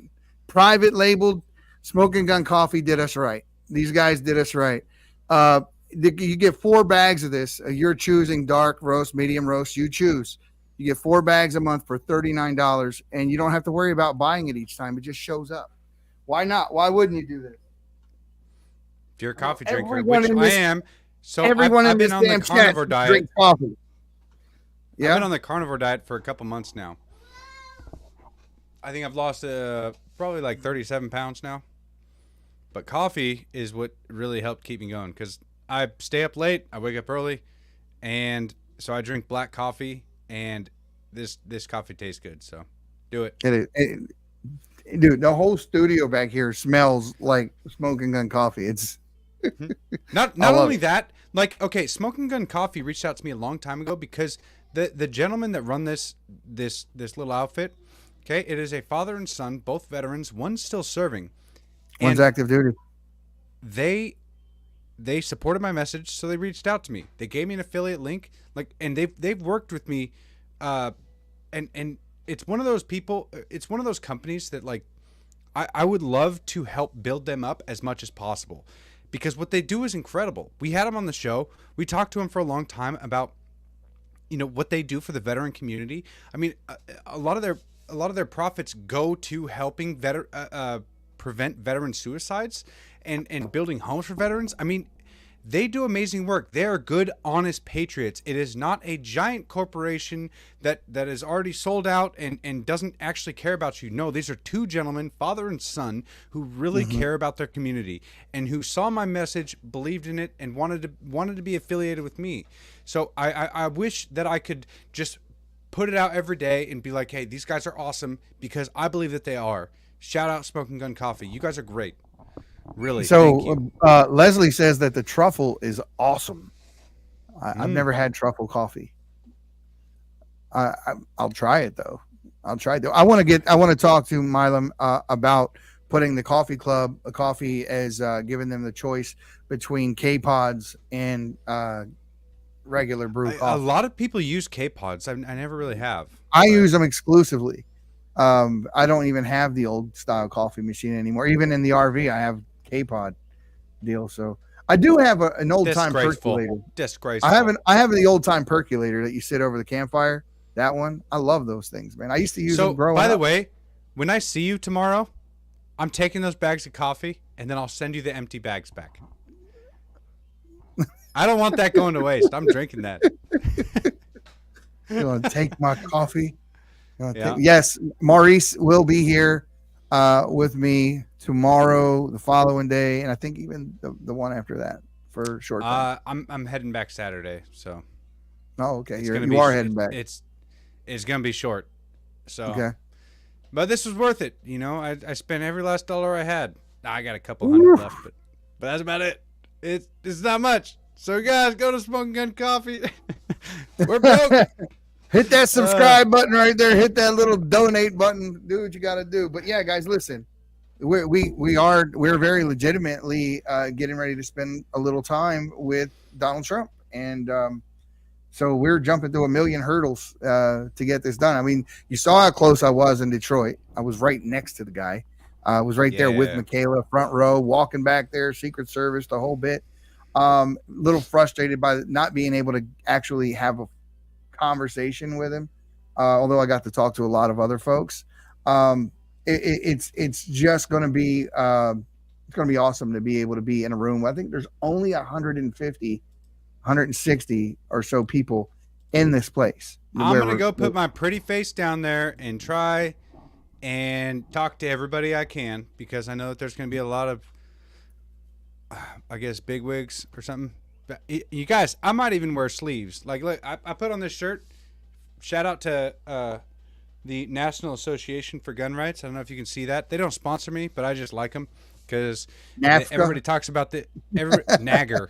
private labeled. Smoking Gun Coffee did us right. These guys did us right. You get 4 bags of this. You're choosing dark roast, medium roast. You choose. You get 4 bags a month for $39, and you don't have to worry about buying it each time. It just shows up. Why not? Why wouldn't you do this? If you're a coffee drinker, which I am, so I've been on the carnivore diet. Drink coffee. Yeah, I've been on the carnivore diet for a couple months now. I think I've lost probably like 37 pounds now. But coffee is what really helped keep me going because I stay up late, I wake up early, and so I drink black coffee. And this coffee tastes good, so do it. Dude, the whole studio back here smells like Smoking Gun Coffee. It's not only that, okay, Smoking Gun Coffee reached out to me a long time ago because the gentlemen that run this little outfit, okay, it is a father and son, both veterans, one's still serving. One's active duty. They supported my message, so they reached out to me. They gave me an affiliate link, and they've worked with me, and it's one of those people. It's one of those companies that I would love to help build them up as much as possible, because what they do is incredible. We had them on the show. We talked to them for a long time about, what they do for the veteran community. I mean, a lot of their profits go to helping prevent veteran suicides and building homes for veterans. I mean, they do amazing work. They are good, honest patriots. It is not a giant corporation that is already sold out and doesn't actually care about you. No, these are 2 gentlemen, father and son, who really care about their community and who saw my message, believed in it, and wanted to be affiliated with me. So I wish that I could just put it out every day and be like, hey, these guys are awesome, because I believe that they are. Shout out Smoking Gun Coffee. You guys are great. Really. So Leslie says that the truffle is awesome. I've never had truffle coffee. I'll try it though. I want to talk to Milam about putting the coffee as giving them the choice between K-Pods and regular brew A coffee. lot of people use K-Pods. I never really have. I use them exclusively. I don't even have the old style coffee machine anymore. Even in the RV, I have K-Pod deal. So I do have an old time percolator. Disgraceful. I have the old time percolator that you sit over the campfire. That one, I love those things, man. I used to use them growing up. By the way, when I see you tomorrow, I'm taking those bags of coffee and then I'll send you the empty bags back. I don't want that going to waste. I'm drinking that. You want to take my coffee? Yeah. Yes, Maurice will be here with me tomorrow, the following day, and I think even the one after that for short time. I'm heading back Saturday, so. Oh, okay. You are heading back. It's gonna be short, so. Okay. But this was worth it, you know. I spent every last dollar I had. I got a couple hundred left, but that's about it. It's not much. So guys, go to Smoking Gun Coffee. We're broke. Hit that subscribe button right there. Hit that little donate button. Do what you got to do. But yeah, guys, listen. We're very legitimately getting ready to spend a little time with Donald Trump, and so we're jumping through a million hurdles to get this done. I mean, you saw how close I was in Detroit. I was right next to the guy. I was right there with Michaela, front row, walking back there, Secret Service, the whole bit. Little frustrated by not being able to actually have a conversation with him, although I got to talk to a lot of other folks. It's just going to be it's going to be awesome to be able to be in a room. I think there's only 160 or so people in this place. I'm going to go put my pretty face down there and try and talk to everybody I can, because I know that there's going to be a lot of, I guess, bigwigs or something. But you guys, I might even wear sleeves. Like, look, I put on this shirt. Shout out to the National Association for Gun Rights. I don't know if you can see that. They don't sponsor me, but I just like them because everybody talks about NAGR.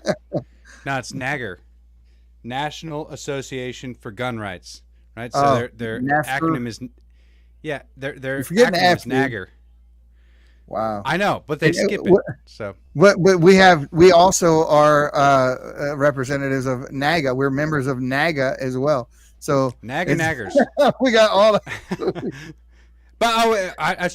No, it's NAGR. National Association for Gun Rights. Right? So their acronym is their acronym is NAGR. Wow. I know, but they skip it. So but we also are representatives of NAGA. We're members of NAGA as well. So naggers. We got all of But I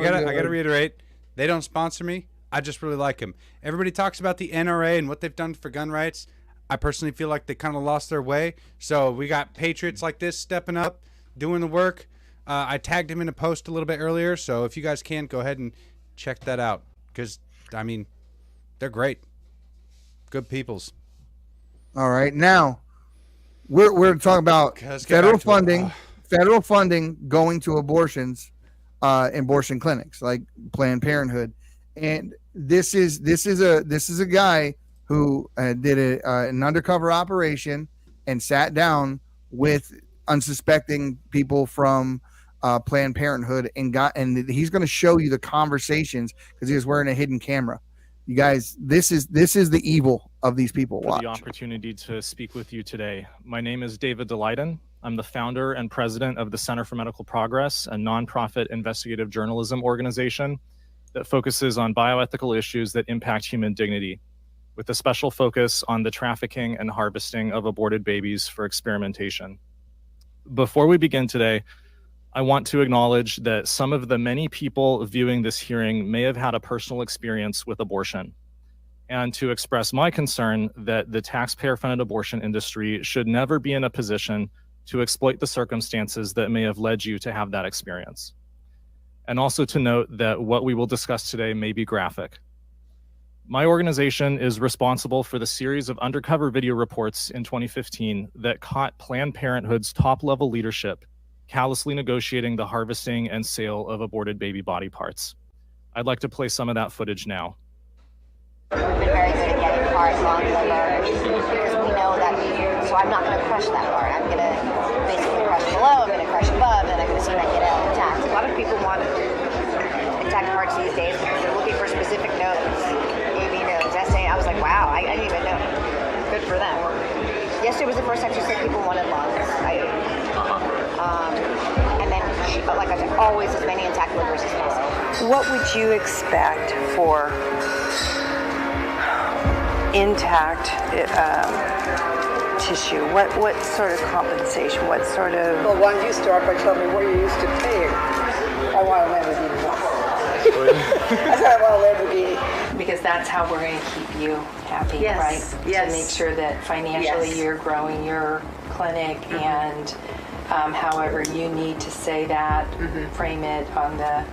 gotta reiterate, they don't sponsor me. I just really like them. Everybody talks about the NRA and what they've done for gun rights. I personally feel like they kind of lost their way. So we got patriots like this stepping up, doing the work. I tagged him in a post a little bit earlier, so if you guys can, go ahead and check that out, because I mean, they're great, good peoples. All right, now we're talking about federal funding going to abortions, abortion clinics like Planned Parenthood, and this is a guy who did an undercover operation and sat down with unsuspecting people from Planned Parenthood and he's going to show you the conversations because he was wearing a hidden camera. You guys, this is the evil of these people. For the opportunity to speak with you today. My name is David DeLayden. I'm the founder and president of the Center for Medical Progress, a nonprofit investigative journalism organization that focuses on bioethical issues that impact human dignity, with a special focus on the trafficking and harvesting of aborted babies for experimentation. Before we begin today, I want to acknowledge that some of the many people viewing this hearing may have had a personal experience with abortion, and to express my concern that the taxpayer-funded abortion industry should never be in a position to exploit the circumstances that may have led you to have that experience. And also to note that what we will discuss today may be graphic. My organization is responsible for the series of undercover video reports in 2015 that caught Planned Parenthood's top-level leadership callously negotiating the harvesting and sale of aborted baby body parts. I'd like to play some of that footage now. We've been very good at getting parts on the liver because we know that so I'm not going to crush that part. I'm going to basically crush below, I'm going to crush above, and I'm going to see that get out intact. A lot of people want intact parts these days. They're looking for specific nodes, AB nodes, SA. I was like, wow, I didn't even know. Good for them. Yesterday was the first time she said people wanted lungs. And then like I said, always as many intact livers as possible. What would you expect for intact tissue? What sort of compensation? What sort of... Well, why don't you start by telling me what you're used to paying? I want a Lamborghini. I said I want a Lamborghini. Because that's how we're going to keep you happy, Yes, right? yes. To make sure that financially Yes. you're growing your clinic and however you need to say that, frame it on the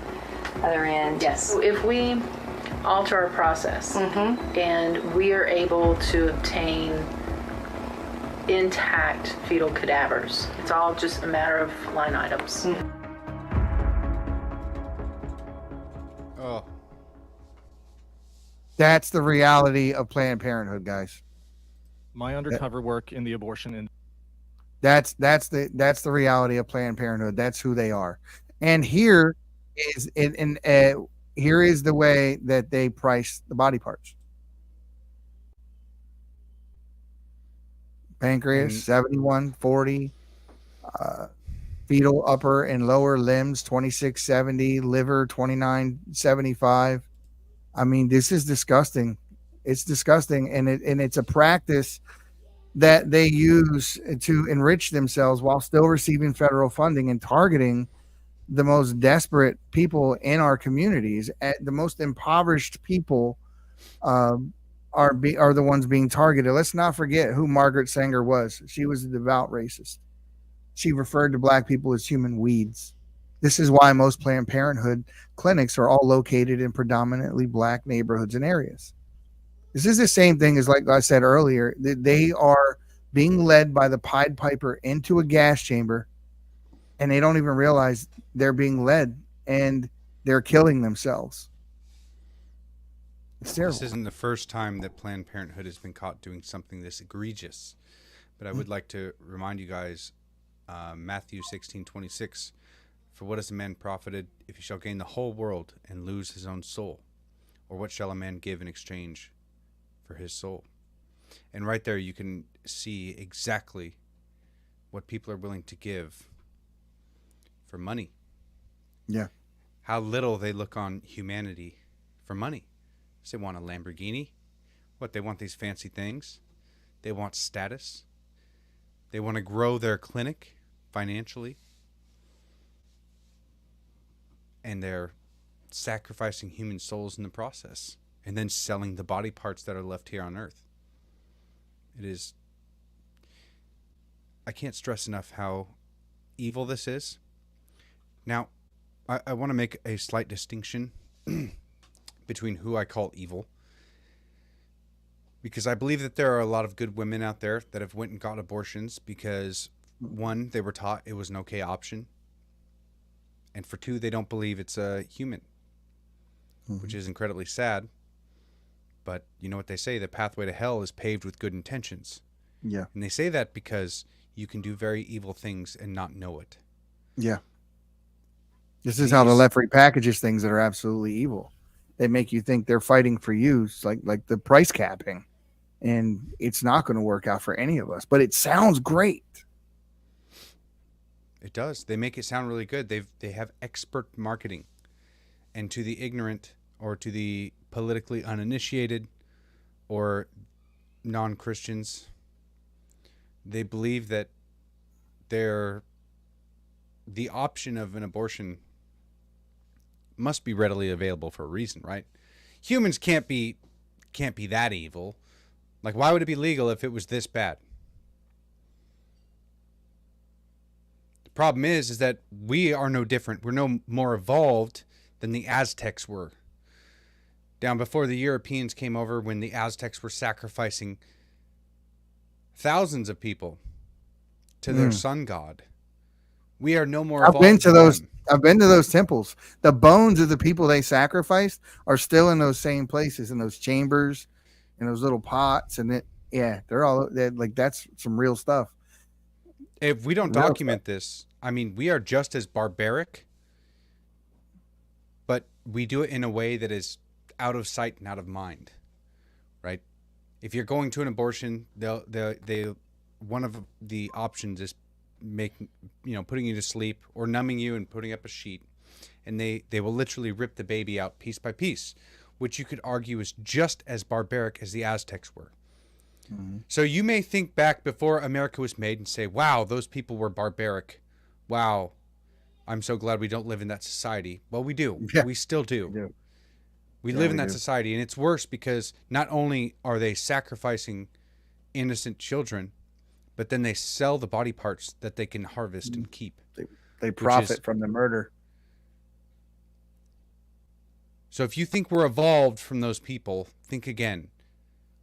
other end. Yes. If we alter our process and we are able to obtain intact fetal cadavers, it's all just a matter of line items. Oh. That's the reality of Planned Parenthood, guys. My undercover work in the abortion industry. That's the reality of Planned Parenthood. That's who they are. And here is here is the way that they price the body parts. Pancreas 71.40, fetal upper and lower limbs 26.70, liver 29.75. I mean, this is disgusting. It's disgusting, and it's a practice that they use to enrich themselves while still receiving federal funding and targeting the most desperate people in our communities. The most impoverished people are the ones being targeted. Let's not forget who Margaret Sanger was. She was a devout racist. She referred to black people as human weeds. This is why most Planned Parenthood clinics are all located in predominantly black neighborhoods and areas. This is the same thing as, like I said earlier, that they are being led by the Pied Piper into a gas chamber, and they don't even realize they're being led, and they're killing themselves. It's terrible. This isn't the first time that Planned Parenthood has been caught doing something this egregious. But I would like to remind you guys, Matthew 16:26, for what is a man profited if he shall gain the whole world and lose his own soul? Or what shall a man give in exchange for his soul? And right there you can see exactly what people are willing to give for money. Yeah. How little they look on humanity for money. They want a Lamborghini. What, they want these fancy things? They want status. They want to grow their clinic financially. And they're sacrificing human souls in the process. And then selling the body parts that are left here on earth. It is... I can't stress enough how evil this is. Now, I want to make a slight distinction between who I call evil, because I believe that there are a lot of good women out there that have went and got abortions because, one, they were taught it was an okay option, and for two, they don't believe it's a human, which is incredibly sad. But you know what they say, the pathway to hell is paved with good intentions. Yeah. And they say that because you can do very evil things and not know it. Yeah. This is how the left repackages things that are absolutely evil. They make you think they're fighting for you. It's like the price capping, and it's not going to work out for any of us, but it sounds great. It does. They make it sound really good. They have expert marketing, and to the ignorant or to the politically uninitiated or non-Christians, they believe that the option of an abortion must be readily available for a reason, right? Humans can't be that evil. Like, why would it be legal if it was this bad? The problem is that we are no different. We're no more evolved than the Aztecs were. Down before the Europeans came over, when the Aztecs were sacrificing thousands of people to their sun god. We are no more evolved. I've been to those temples. The bones of the people they sacrificed are still in those same places, in those chambers, in those little pots, and they're like, that's some real stuff. If we don't document this, I mean, we are just as barbaric, but we do it in a way that is out of sight and out of mind, right? If you're going to an abortion, one of the options is putting you to sleep or numbing you and putting up a sheet. And they will literally rip the baby out piece by piece, which you could argue is just as barbaric as the Aztecs were. Mm-hmm. So you may think back before America was made and say, wow, those people were barbaric. Wow, I'm so glad we don't live in that society. Well, we do. Yeah. We still do. We live in that society, and it's worse because not only are they sacrificing innocent children, but then they sell the body parts that they can harvest and keep. They profit from the murder. So if you think we're evolved from those people, think again,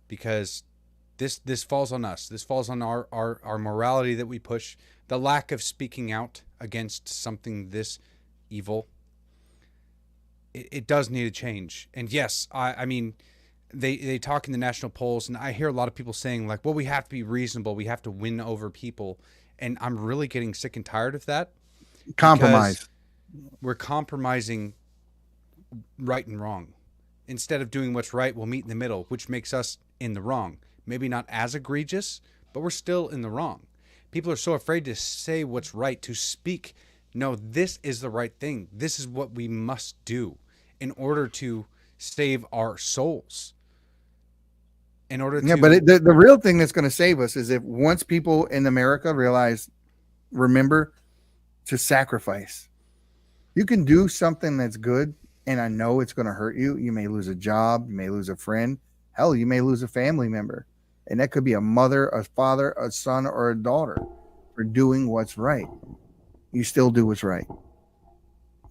because this falls on us. This falls on our morality that we push, the lack of speaking out against something this evil. It does need a change. And yes, I mean, they talk in the national polls, and I hear a lot of people saying, like, well, we have to be reasonable. We have to win over people. And I'm really getting sick and tired of that. Compromise. We're compromising right and wrong. Instead of doing what's right, we'll meet in the middle, which makes us in the wrong. Maybe not as egregious, but we're still in the wrong. People are so afraid to say what's right, to speak. No, this is the right thing. This is what we must do in order to save our souls. In order to... Yeah, but the real thing that's going to save us is if once people in America remember to sacrifice. You can do something that's good, and I know it's going to hurt you. You may lose a job. You may lose a friend. Hell, you may lose a family member. And that could be a mother, a father, a son, or a daughter for doing what's right. You still do what's right.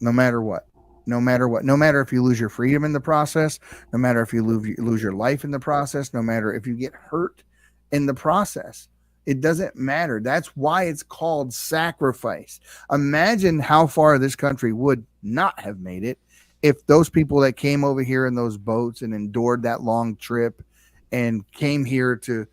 No matter what. No matter what. No matter if you lose your freedom in the process. No matter if you lose your life in the process. No matter if you get hurt in the process. It doesn't matter. That's why it's called sacrifice. Imagine how far this country would not have made it if those people that came over here in those boats and endured that long trip and came here to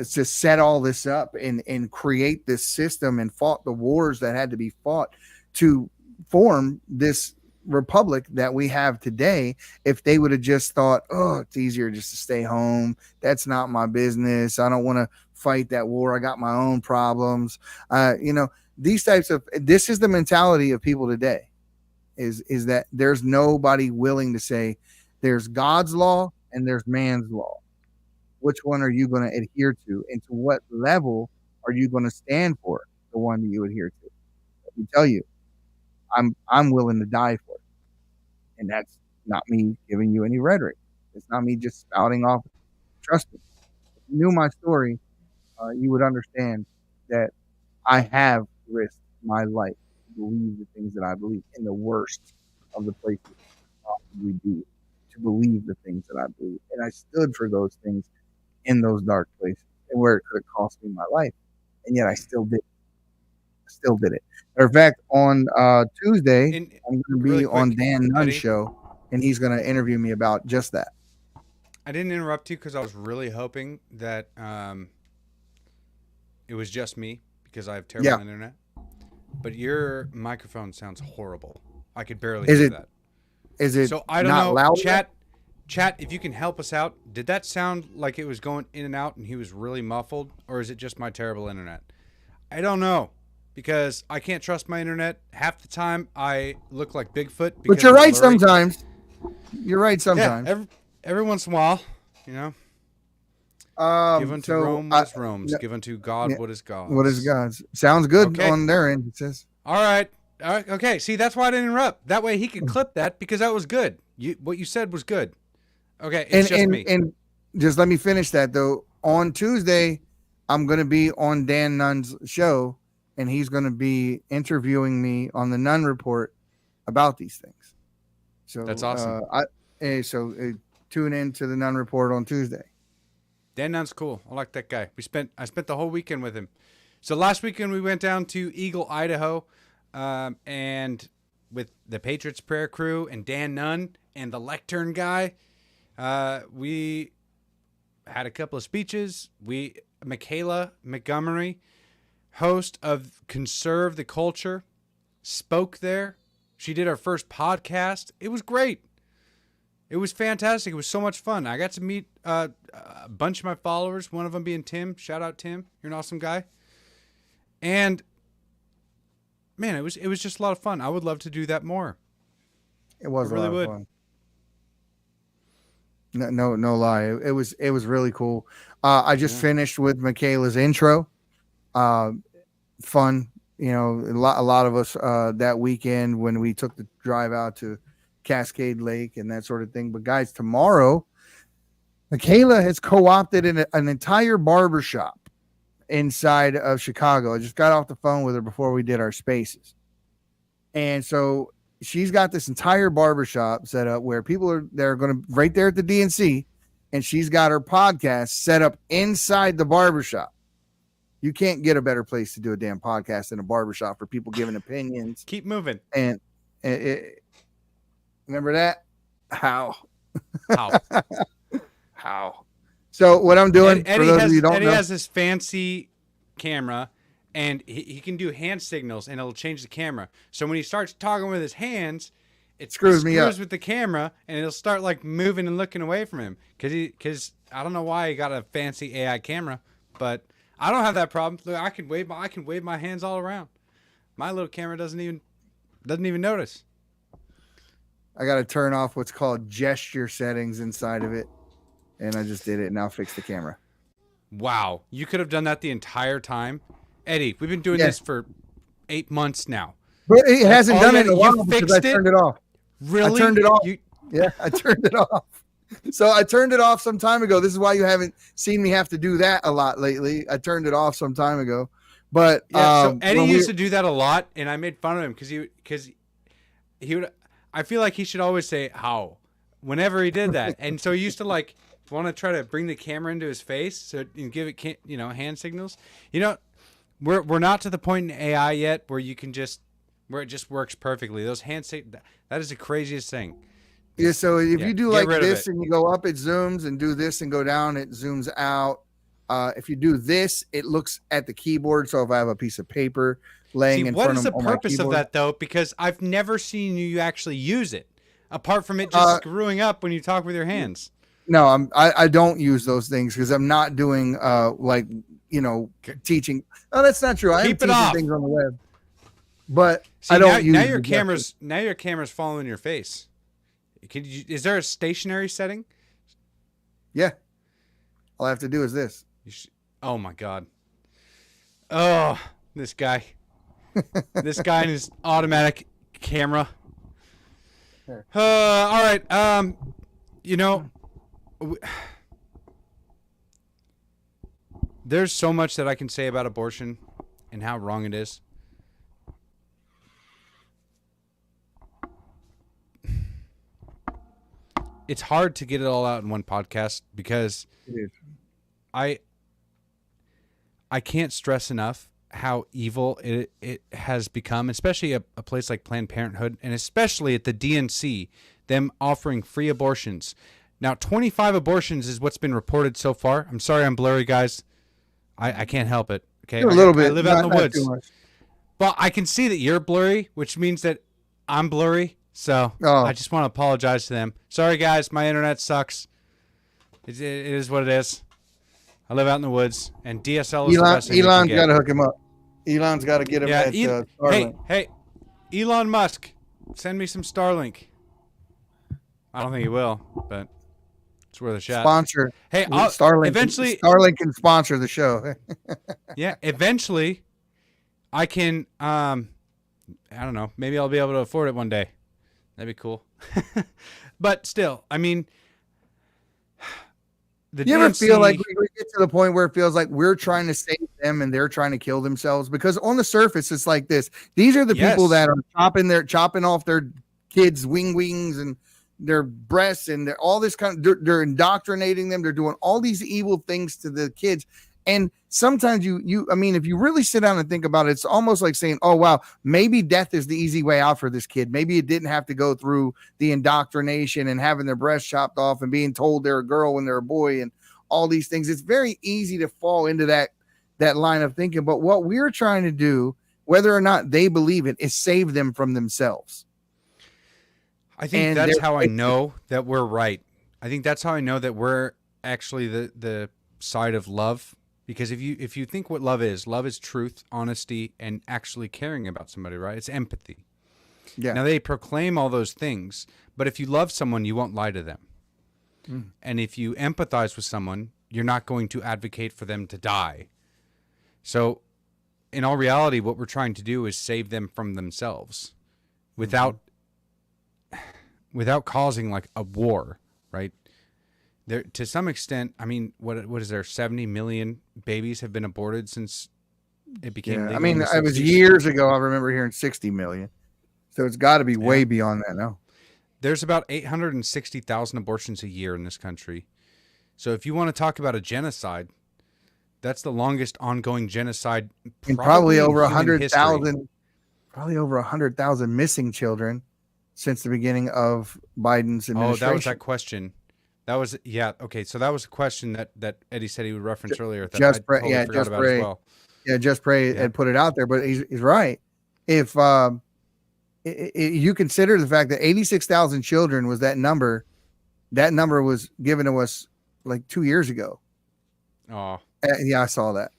set all this up and create this system and fought the wars that had to be fought to form this republic that we have today. If they would have just thought, oh, it's easier just to stay home. That's not my business. I don't want to fight that war. I got my own problems. This is the mentality of people today is that there's nobody willing to say there's God's law and there's man's law. Which one are you going to adhere to? And to what level are you going to stand for the one that you adhere to? Let me tell you, I'm willing to die for it. And that's not me giving you any rhetoric. It's not me just spouting off. Trust me. If you knew my story, you would understand that I have risked my life to believe the things that I believe in the worst of the places I could possibly be, to believe the things that I believe. And I stood for those things in those dark places and where it could have cost me my life. And yet I still did. Matter of fact, on Tuesday, I'm going to be on Dan Nunn's show, and he's going to interview me about just that. I didn't interrupt you because I was really hoping that it was just me because I have terrible internet. But your microphone sounds horrible. I could barely hear that. Is it so I don't not know. loud? Chat, if you can help us out, did that sound like it was going in and out and he was really muffled, or is it just my terrible internet? I don't know, because I can't trust my internet. Half the time I look like Bigfoot. But you're right sometimes. You're right sometimes. Yeah, every once in a while, you know. Give unto Rome what is Rome's. Give unto God what is God's. What is God's. Sounds good on their end, it says. All right. Okay. See, that's why I didn't interrupt. That way he could clip that because that was good. What you said was good. Okay. It's just me. And just let me finish that, though. On Tuesday, I'm going to be on Dan Nunn's show, and he's going to be interviewing me on the Nunn Report about these things. So that's awesome. Tune in to the Nunn Report on Tuesday. Dan Nunn's cool. I like that guy. I spent the whole weekend with him. So last weekend we went down to Eagle, Idaho, and with the Patriots Prayer crew and Dan Nunn and the lectern guy, we had a couple of speeches. Michaela Montgomery, host of Conserve the Culture, spoke there. She did our first podcast. It was great. It was fantastic. It was so much fun. I got to meet a bunch of my followers, one of them being Tim. Shout out, Tim. You're an awesome guy. And man, it was just a lot of fun. I would love to do that more. It was I really a lot would. of fun. No lie. It was really cool. I just finished with Michaela's intro. Fun, you know, a lot of us that weekend when we took the drive out to Cascade Lake and that sort of thing. But guys, tomorrow, Michaela has co-opted an entire barbershop inside of Chicago. I just got off the phone with her before we did our spaces. And so she's got this entire barbershop set up where they're going to right there at the DNC, and she's got her podcast set up inside the barbershop. You can't get a better place to do a damn podcast than a barbershop for people giving opinions. Keep moving. And remember that? How? So what I'm doing, for those of you who don't Eddie know, has this fancy camera, and he can do hand signals, and it'll change the camera. So when he starts talking with his hands, it screws me up with the camera, and it'll start like moving and looking away from him. Because I don't know why he got a fancy AI camera, but I don't have that problem. Look, I can wave my hands all around. My little camera doesn't even notice. I got to turn off what's called gesture settings inside of it, and I just did it. Now fix the camera. Wow, you could have done that the entire time, Eddie. We've been doing this for 8 months now. But it hasn't done it in a while because I turned it off. Really? I turned it off. Yeah, I turned it off. So I turned it off some time ago. This is why you haven't seen me have to do that a lot lately. I turned it off some time ago. But so Eddie used to do that a lot, and I made fun of him because he would. I feel like he should always say "how" whenever he did that, and so he used to like want to try to bring the camera into his face so and give it hand signals. You know, we're not to the point in AI yet where it just works perfectly. Those hand signals, that is the craziest thing. Yeah, so if you do like this it. and you go up, it zooms, and do this and go down, it zooms out. If you do this, it looks at the keyboard. So if I have a piece of paper laying in front of my keyboard. What is the purpose of that, though? Because I've never seen you actually use it, apart from it just screwing up when you talk with your hands. No, I don't use those things because I'm not doing teaching. Oh, that's not true. I am teaching things on the web, but See, I don't use now your camera's following your face. Is there a stationary setting? Yeah. All I have to do is this. Oh my God. Oh, this guy. This guy and his automatic camera. All right. There's so much that I can say about abortion and how wrong it is. It's hard to get it all out in one podcast because I can't stress enough how evil it has become, especially a place like Planned Parenthood, and especially at the DNC, them offering free abortions. Now, 25 abortions is what's been reported so far. I'm sorry I'm blurry, guys. I can't help it. Okay, a little bit. I live out in the woods. Well, I can see that you're blurry, which means that I'm blurry. So I just want to apologize to them. Sorry, guys. My internet sucks. It is what it is. I live out in the woods, and DSL is the best thing Elon's got to hook him up. Elon's got to get him at Starlink. Hey, Elon Musk, send me some Starlink. I don't think he will, but it's worth a shot. Sponsor. Hey, Starlink can sponsor the show. Yeah, eventually, I can. I don't know. Maybe I'll be able to afford it one day. That'd be cool. But still, I mean, you ever feel like we get to the point where it feels like we're trying to save them and they're trying to kill themselves? Because on the surface, it's like this. These are the people that are chopping off their kids' wings and their breasts and all this they're indoctrinating them. They're doing all these evil things to the kids. And sometimes I mean, if you really sit down and think about it, it's almost like saying, oh, wow, maybe death is the easy way out for this kid. Maybe it didn't have to go through the indoctrination and having their breasts chopped off and being told they're a girl when they're a boy and all these things. It's very easy to fall into that line of thinking. But what we're trying to do, whether or not they believe it, is save them from themselves. I think that's how I know that we're right. I think that's how I know that we're actually the side of love Because if you think what love is truth, honesty, and actually caring about somebody, right? It's empathy. Yeah. Now, they proclaim all those things, but if you love someone, you won't lie to them. And if you empathize with someone, you're not going to advocate for them to die. So, in all reality, what we're trying to do is save them from themselves without causing like a war, right? There, to some extent, I mean, what is there? 70 million babies have been aborted since it became legal. I mean, in the it was 60s. years ago. I remember hearing 60 million. So it's got to be way beyond that now. There's about 860,000 abortions a year in this country. So if you want to talk about a genocide, that's the longest ongoing genocide. And probably over in human history. 100,000, probably over 100,000 missing children since the beginning of Biden's administration. Oh, that was that question. That was, yeah. Okay. So that was a question that Eddie said he would reference earlier. That Just I pray, totally forgot Just about pray. as well. Yeah, Just Pray had put it out there, but he's right. If you consider the fact that 86,000 children was that number was given to us like 2 years ago. Oh, yeah, I saw that.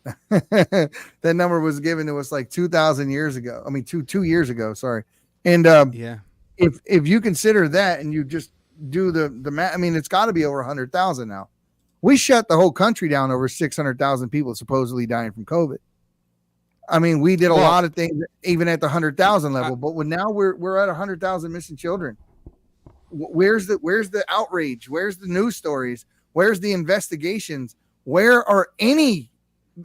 That number was given to us like 2,000 years ago. I mean, two years ago. Sorry. And yeah, if you consider that and you just do the math, I mean, it's got to be over 100,000 now. We shut the whole country down over 600,000 people supposedly dying from COVID. I mean, we did a lot of things even at the 100,000 level, but now we're at 100,000 missing children. Where's the outrage? Where's the news stories? Where's the investigations? Where are any?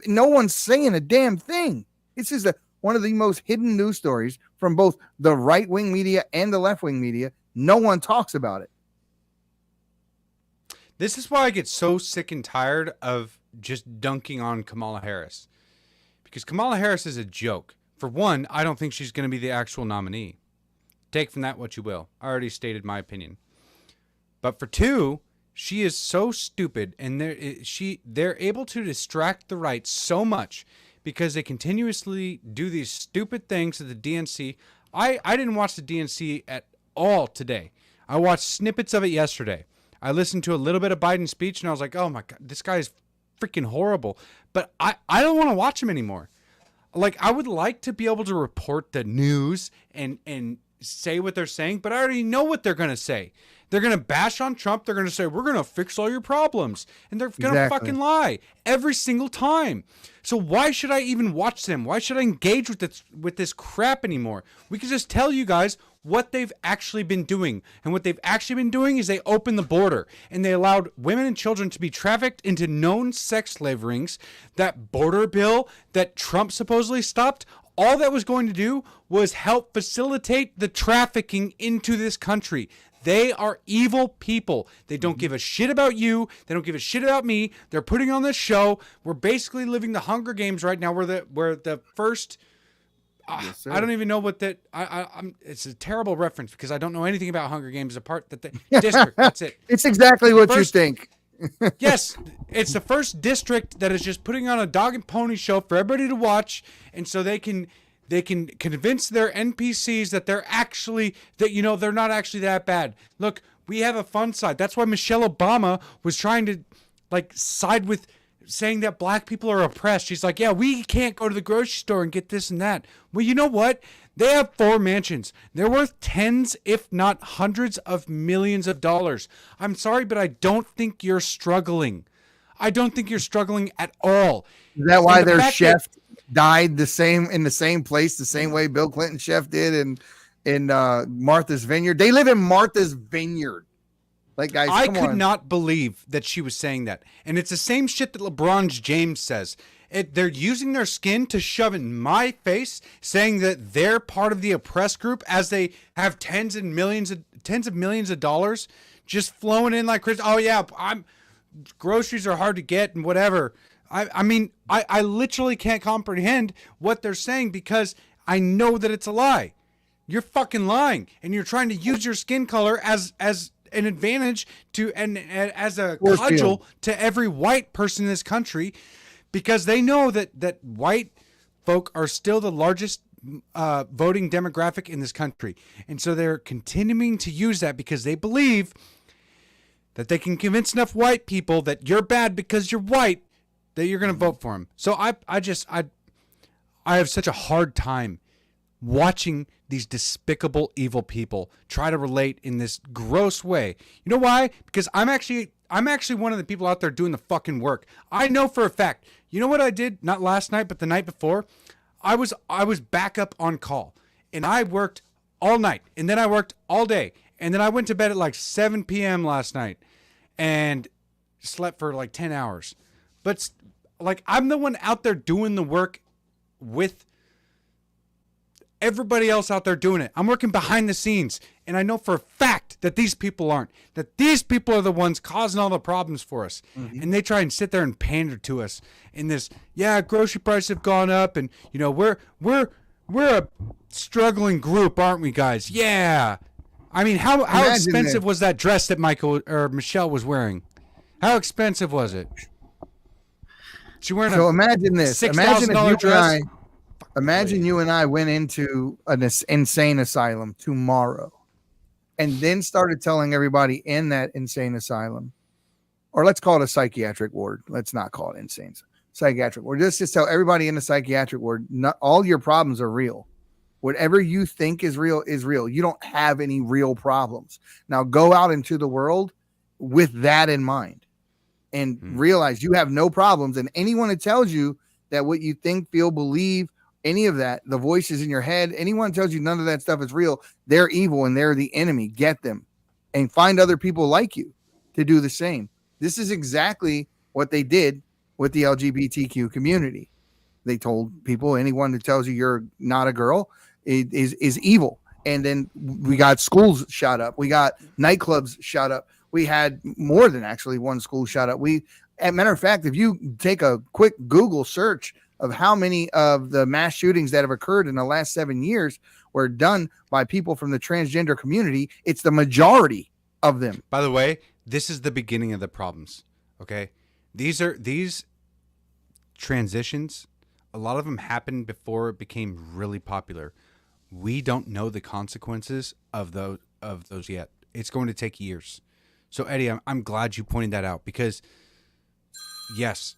No one's saying a damn thing. This is one of the most hidden news stories from both the right-wing media and the left-wing media. No one talks about it. This is why I get so sick and tired of just dunking on Kamala Harris. Because Kamala Harris is a joke. For one, I don't think she's going to be the actual nominee. Take from that what you will. I already stated my opinion. But for two, she is so stupid, and they're able to distract the right so much because they continuously do these stupid things to the DNC. I didn't watch the DNC at all today. I watched snippets of it yesterday. I listened to a little bit of Biden's speech, and I was like, oh my God, this guy is freaking horrible. But I don't want to watch him anymore. Like, I would like to be able to report the news and say what they're saying, but I already know what they're going to say. They're going to bash on Trump. They're going to say, we're going to fix all your problems. And they're going to fucking lie every single time. So why should I even watch them? Why should I engage with this crap anymore? We could just tell you guys what they've actually been doing. And what they've actually been doing is they opened the border and they allowed women and children to be trafficked into known sex slave rings. That border bill that Trump supposedly stopped, all that was going to do was help facilitate the trafficking into this country. They are evil people. They don't give a shit about you. They don't give a shit about me. They're putting on this show. We're basically living the Hunger Games right now. We're the first. Yes, I don't even know what that. It's a terrible reference because I don't know anything about Hunger Games apart that the district. That's it. It's exactly what you think. Yes, it's the first district that is just putting on a dog and pony show for everybody to watch, and so they can convince their NPCs that they're not actually that bad. Look, we have a fun side. That's why Michelle Obama was trying to side with saying that black people are oppressed. She's like, yeah, we can't go to the grocery store and get this and that. Well, you know what? They have 4 mansions. They're worth tens, if not hundreds of millions of dollars. I'm sorry, but I don't think you're struggling. I don't think you're struggling at all. Is that why their chef died in the same place, the same way Bill Clinton's chef did in Martha's Vineyard? They live in Martha's Vineyard. Like, guys, I could not believe that she was saying that. And it's the same shit that LeBron James says. They're using their skin to shove in my face, saying that they're part of the oppressed group as they have tens of millions of dollars just flowing in like crazy. Oh yeah, groceries are hard to get and whatever. I mean, I literally can't comprehend what they're saying because I know that it's a lie. You're fucking lying, and you're trying to use your skin color as an advantage to and as a cudgel to every white person in this country, because they know that white folk are still the largest voting demographic in this country, and so they're continuing to use that because they believe that they can convince enough white people that you're bad because you're white, that you're going to vote for him. So I have such a hard time watching these despicable, evil people try to relate in this gross way. You know why? Because I'm actually one of the people out there doing the fucking work. I know for a fact. You know what I did? Not last night, but the night before. I was back up on call, and I worked all night, and then I worked all day, and then I went to bed at like 7 p.m. last night, and slept for like 10 hours. But like, I'm the one out there doing the work with everybody else out there doing it. I'm working behind the scenes, and I know for a fact that these people aren't. That these people are the ones causing all the problems for us. Mm-hmm. And they try and sit there and pander to us in this, grocery prices have gone up, and you know, we're a struggling group, aren't we, guys? Yeah. I mean, how expensive was that dress that Michael or Michelle was wearing? How expensive was it? She wearing imagine this. Imagine if you dress. Imagine you and I went into an insane asylum tomorrow and then started telling everybody in that insane asylum, or let's call it a psychiatric ward. Let's not call it insane. Psychiatric ward. Just tell everybody in the psychiatric ward, not all your problems are real. Whatever you think is real is real. You don't have any real problems. Now go out into the world with that in mind and realize you have no problems. And anyone that tells you that what you think, feel, believe, any of that, the voices in your head, anyone tells you none of that stuff is real, they're evil and they're the enemy. Get them and find other people like you to do the same. This is exactly what they did with the LGBTQ community. They told people, anyone who tells you you're not a girl is evil. And then we got schools shot up. We got nightclubs shot up. We had more than actually one school shot up. As a matter of fact, if you take a quick Google search of how many of the mass shootings that have occurred in the last 7 years were done by people from the transgender community, it's the majority of them. By the way, this is the beginning of the problems. Okay. These transitions, a lot of them happened before it became really popular. We don't know the consequences of those yet. It's going to take years. So Eddie, I'm glad you pointed that out, because yes,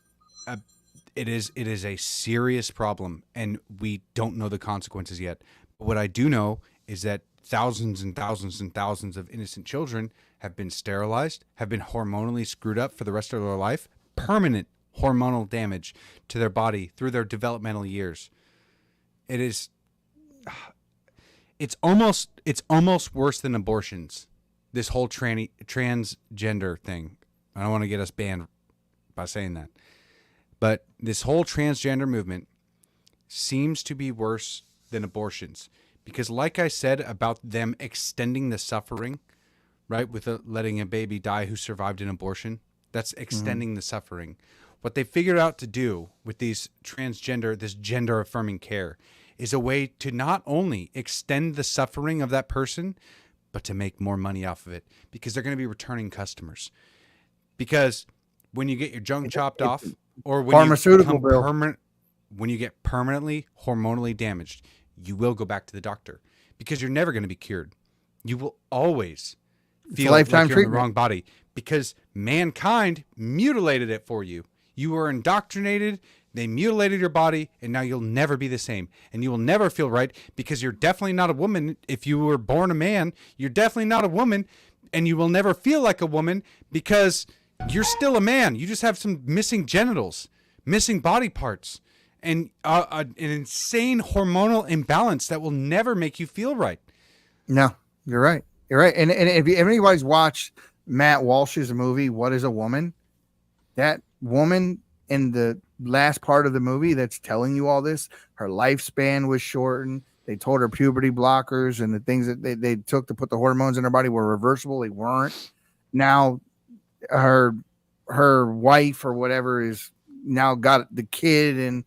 it is a serious problem, and we don't know the consequences yet. But what I do know is that thousands and thousands and thousands of innocent children have been sterilized, have been hormonally screwed up for the rest of their life, permanent hormonal damage to their body through their developmental years. It's almost worse than abortions. This whole transgender thing. I don't want to get us banned by saying that. But this whole transgender movement seems to be worse than abortions, because like I said about them extending the suffering, right, with letting a baby die who survived an abortion, that's extending the suffering. What they figured out to do with this gender affirming care is a way to not only extend the suffering of that person, but to make more money off of it, because they're going to be returning customers. Because when you get your junk chopped off, or when when you get permanently hormonally damaged, you will go back to the doctor, because you're never going to be cured. You will always feel like you're in the wrong body, because mankind mutilated it for you. You were indoctrinated, they mutilated your body, and now you'll never be the same. And you will never feel right, because you're definitely not a woman. If you were born a man, you're definitely not a woman, and you will never feel like a woman, because you're still a man. You just have some missing genitals, missing body parts, and an insane hormonal imbalance that will never make you feel right. No, you're right. You're right. And if anybody's watched Matt Walsh's movie, What is a Woman? That woman in the last part of the movie that's telling you all this, her lifespan was shortened. They told her puberty blockers and the things that they took to put the hormones in her body were reversible. They weren't. Now her wife or whatever is now got the kid, and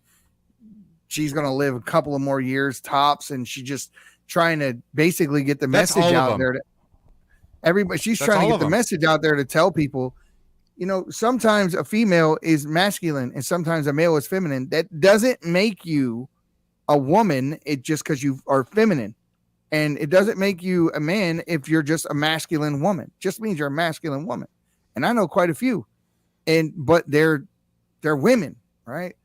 she's going to live a couple of more years tops. And she's just trying to basically get the message out there to everybody. She's trying to get the message out there to tell people, you know, sometimes a female is masculine and sometimes a male is feminine. That doesn't make you a woman. It just because you are feminine, and it doesn't make you a man if you're just a masculine woman. Just means you're a masculine woman. And I know quite a few, but they're women. right?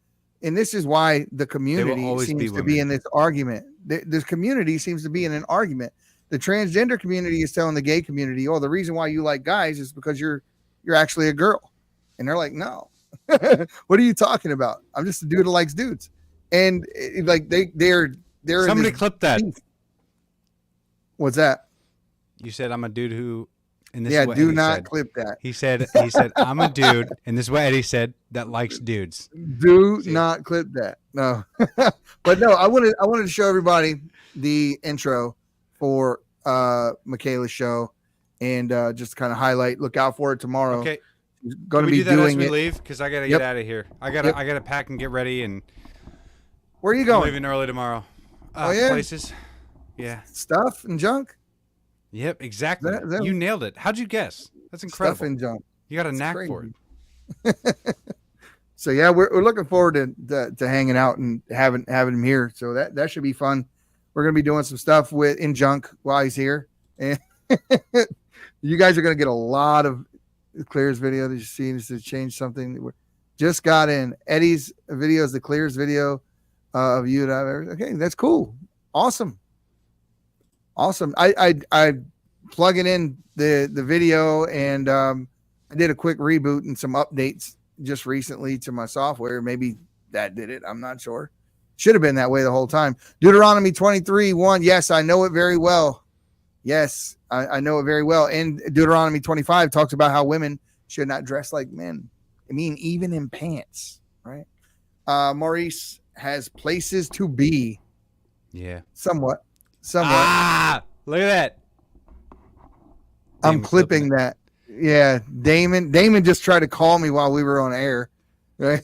And this is why the community always seems be to be women. in this argument. This community seems to be in an argument. The transgender community is telling the gay community, "Oh, the reason why you like guys is because you're actually a girl," and they're like, "No, what are you talking about? I'm just a dude who likes dudes." And like they're Somebody clip that. What's that? You said I'm a dude who. And this Yeah, is what do Eddie not said. clip that. He said I'm a dude, and this is what Eddie said that likes dudes. Do not clip that. No, but no, I wanted to show everybody the intro for Michaela's show, and just kind of highlight. Look out for it tomorrow. Okay, going to we be do that doing as we it. leave because I gotta Yep. get out of here. I gotta pack and get ready, and Where are you I'm going? leaving early tomorrow. Oh, yeah? Places. Yeah. Stuff and junk. Yep. Exactly. That- You nailed it. How'd you guess? That's incredible. Stuff and junk. You got a That's knack crazy. for it. So yeah, we're looking forward to hanging out and having him here. So that should be fun. We're gonna be doing some stuff in junk while he's here, and you guys are gonna get a lot of Clear's video that you see. This to change something. We just got in Eddie's videos, the Clear's video of you. Okay, that's cool. Awesome. I plugging in the video, and I did a quick reboot and some updates just recently to my software. Maybe that did it. I'm not sure. Should have been that way the whole time. Deuteronomy 23:1. Yes, I know it very well. Yes, I know it very well. And Deuteronomy 25 talks about how women should not dress like men. I mean, even in pants, right? Maurice has places to be. Yeah. Somewhat. Ah, look at that. I'm clipping that. Yeah, Damon just tried to call me while we were on air. Right?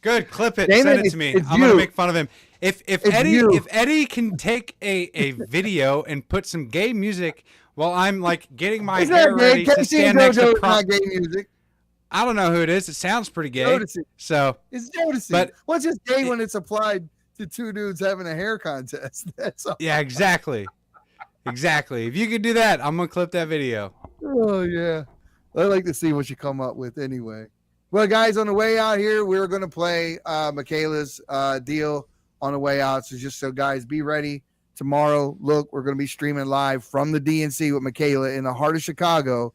Good, clip it. Damon, Send it to me. it's I'm gonna you. make fun of him. If Eddie can take a video and put some gay music while I'm like getting my It's hair not gay. ready to Casey stand and next JoJo to is not gay music. I don't know who it is. It sounds pretty gay. Jodeci. So It's Jodeci. But- What's just gay when it's applied to two dudes having a hair contest? That's all. yeah, exactly. Exactly. If you could do that, I'm gonna clip that video. Oh yeah, I'd like to see what you come up with anyway. Well, guys, on the way out here, we're going to play Michaela's deal on the way out. So just so guys, be ready tomorrow. Look, we're going to be streaming live from the DNC with Michaela in the heart of Chicago,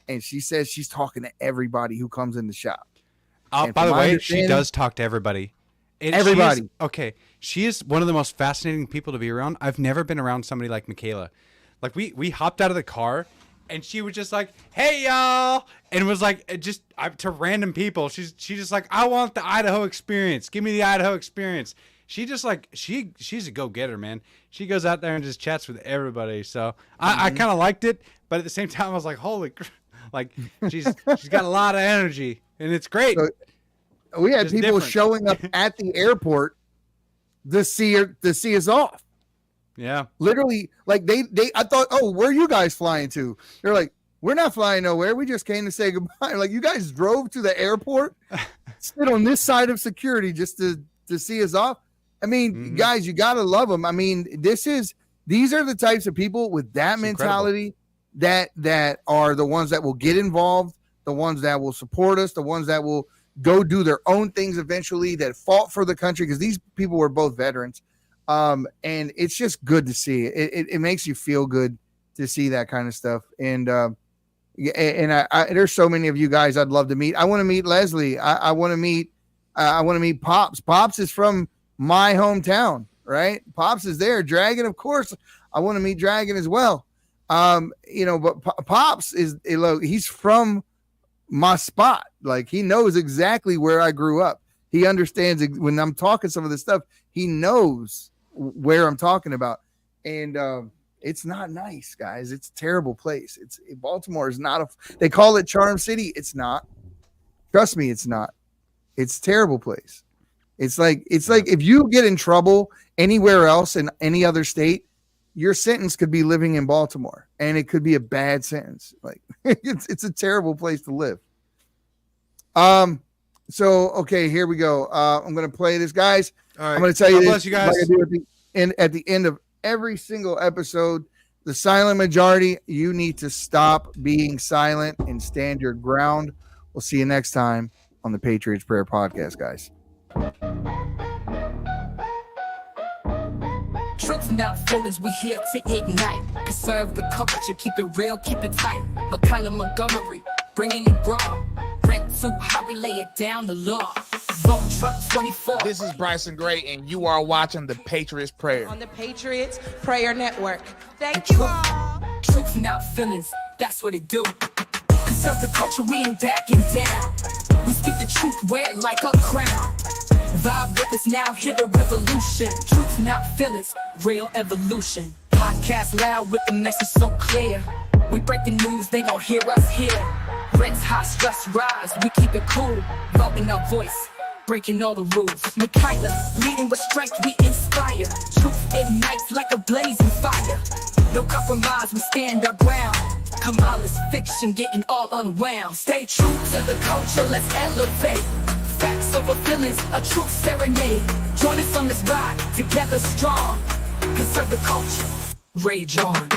and she says she's talking to everybody who comes in the shop. And By from the my way, she understanding- does talk to everybody. Everybody. She is one of the most fascinating people to be around. I've never been around somebody like Michaela. Like we hopped out of the car and she was just like, "Hey y'all," and was like to random people. She's just like, "I want the Idaho experience. Give me the Idaho experience." She just like she's a go-getter, man. She goes out there and just chats with everybody. So I kind of liked it, but at the same time I was like, "Holy, like she's got a lot of energy and it's great." So, we had Just people different. showing up at the airport to see us off. Yeah. Literally, like I thought, "Oh, where are you guys flying to?" They're like, "We're not flying nowhere. We just came to say goodbye." Like, you guys drove to the airport, sit on this side of security just to see us off. I mean, guys, you gotta love them. I mean, these are the types of people with that mentality that are the ones that will get involved, the ones that will support us, the ones that will go do their own things eventually, that fought for the country, because these people were both veterans. And it's just good to see it. It makes you feel good to see that kind of stuff. And there's so many of you guys I'd love to meet. I want to meet Leslie. I want to meet Pops. Pops is from my hometown, right? Pops is there. Dragon, of course. I want to meet Dragon as well. But Pops he's from my spot. Like, he knows exactly where I grew up. He understands when I'm talking some of this stuff. He knows where I'm talking about. And it's not nice, guys. It's a terrible place. Baltimore is not they call it Charm City. It's not. Trust me, it's not. It's a terrible place. It's like if you get in trouble anywhere else in any other state, your sentence could be living in Baltimore, and it could be a bad sentence. Like, it's a terrible place to live. So okay, here we go. I'm gonna play this, guys. All right. I'm gonna tell you God this, bless you guys. like I do at the end of every single episode. The silent majority, you need to stop being silent and stand your ground. We'll see you next time on the Patriots Prayer Podcast, guys. Truths not feelings, we here to ignite. Conserve the culture, keep it real, keep it tight. McConnell Montgomery, bringing it raw. Rank to how we lay it down the law. Vote Trump 24. This is Bryson Gray, and you are watching the Patriots Prayer. On the Patriots Prayer Network. Thank you all. Truths not feelings, that's what it do. Conserve the culture, we ain't backing down. We speak the truth, wear it like a crown. Vibe with us now, hear the revolution. Truth not feelings, real evolution. Podcast loud with the message so clear. We break the news, they gon' hear us here. Rents high, stress rise, we keep it cool. Voting our voice, breaking all the rules. Michaela, leading with strength, we inspire. Truth ignites like a blazing fire. No compromise, we stand our ground. Kamala's fiction, getting all unwound. Stay true to the culture, let's elevate. Facts over feelings, a truth serenade. Join us on this ride, together strong. Conserve the culture, rage on.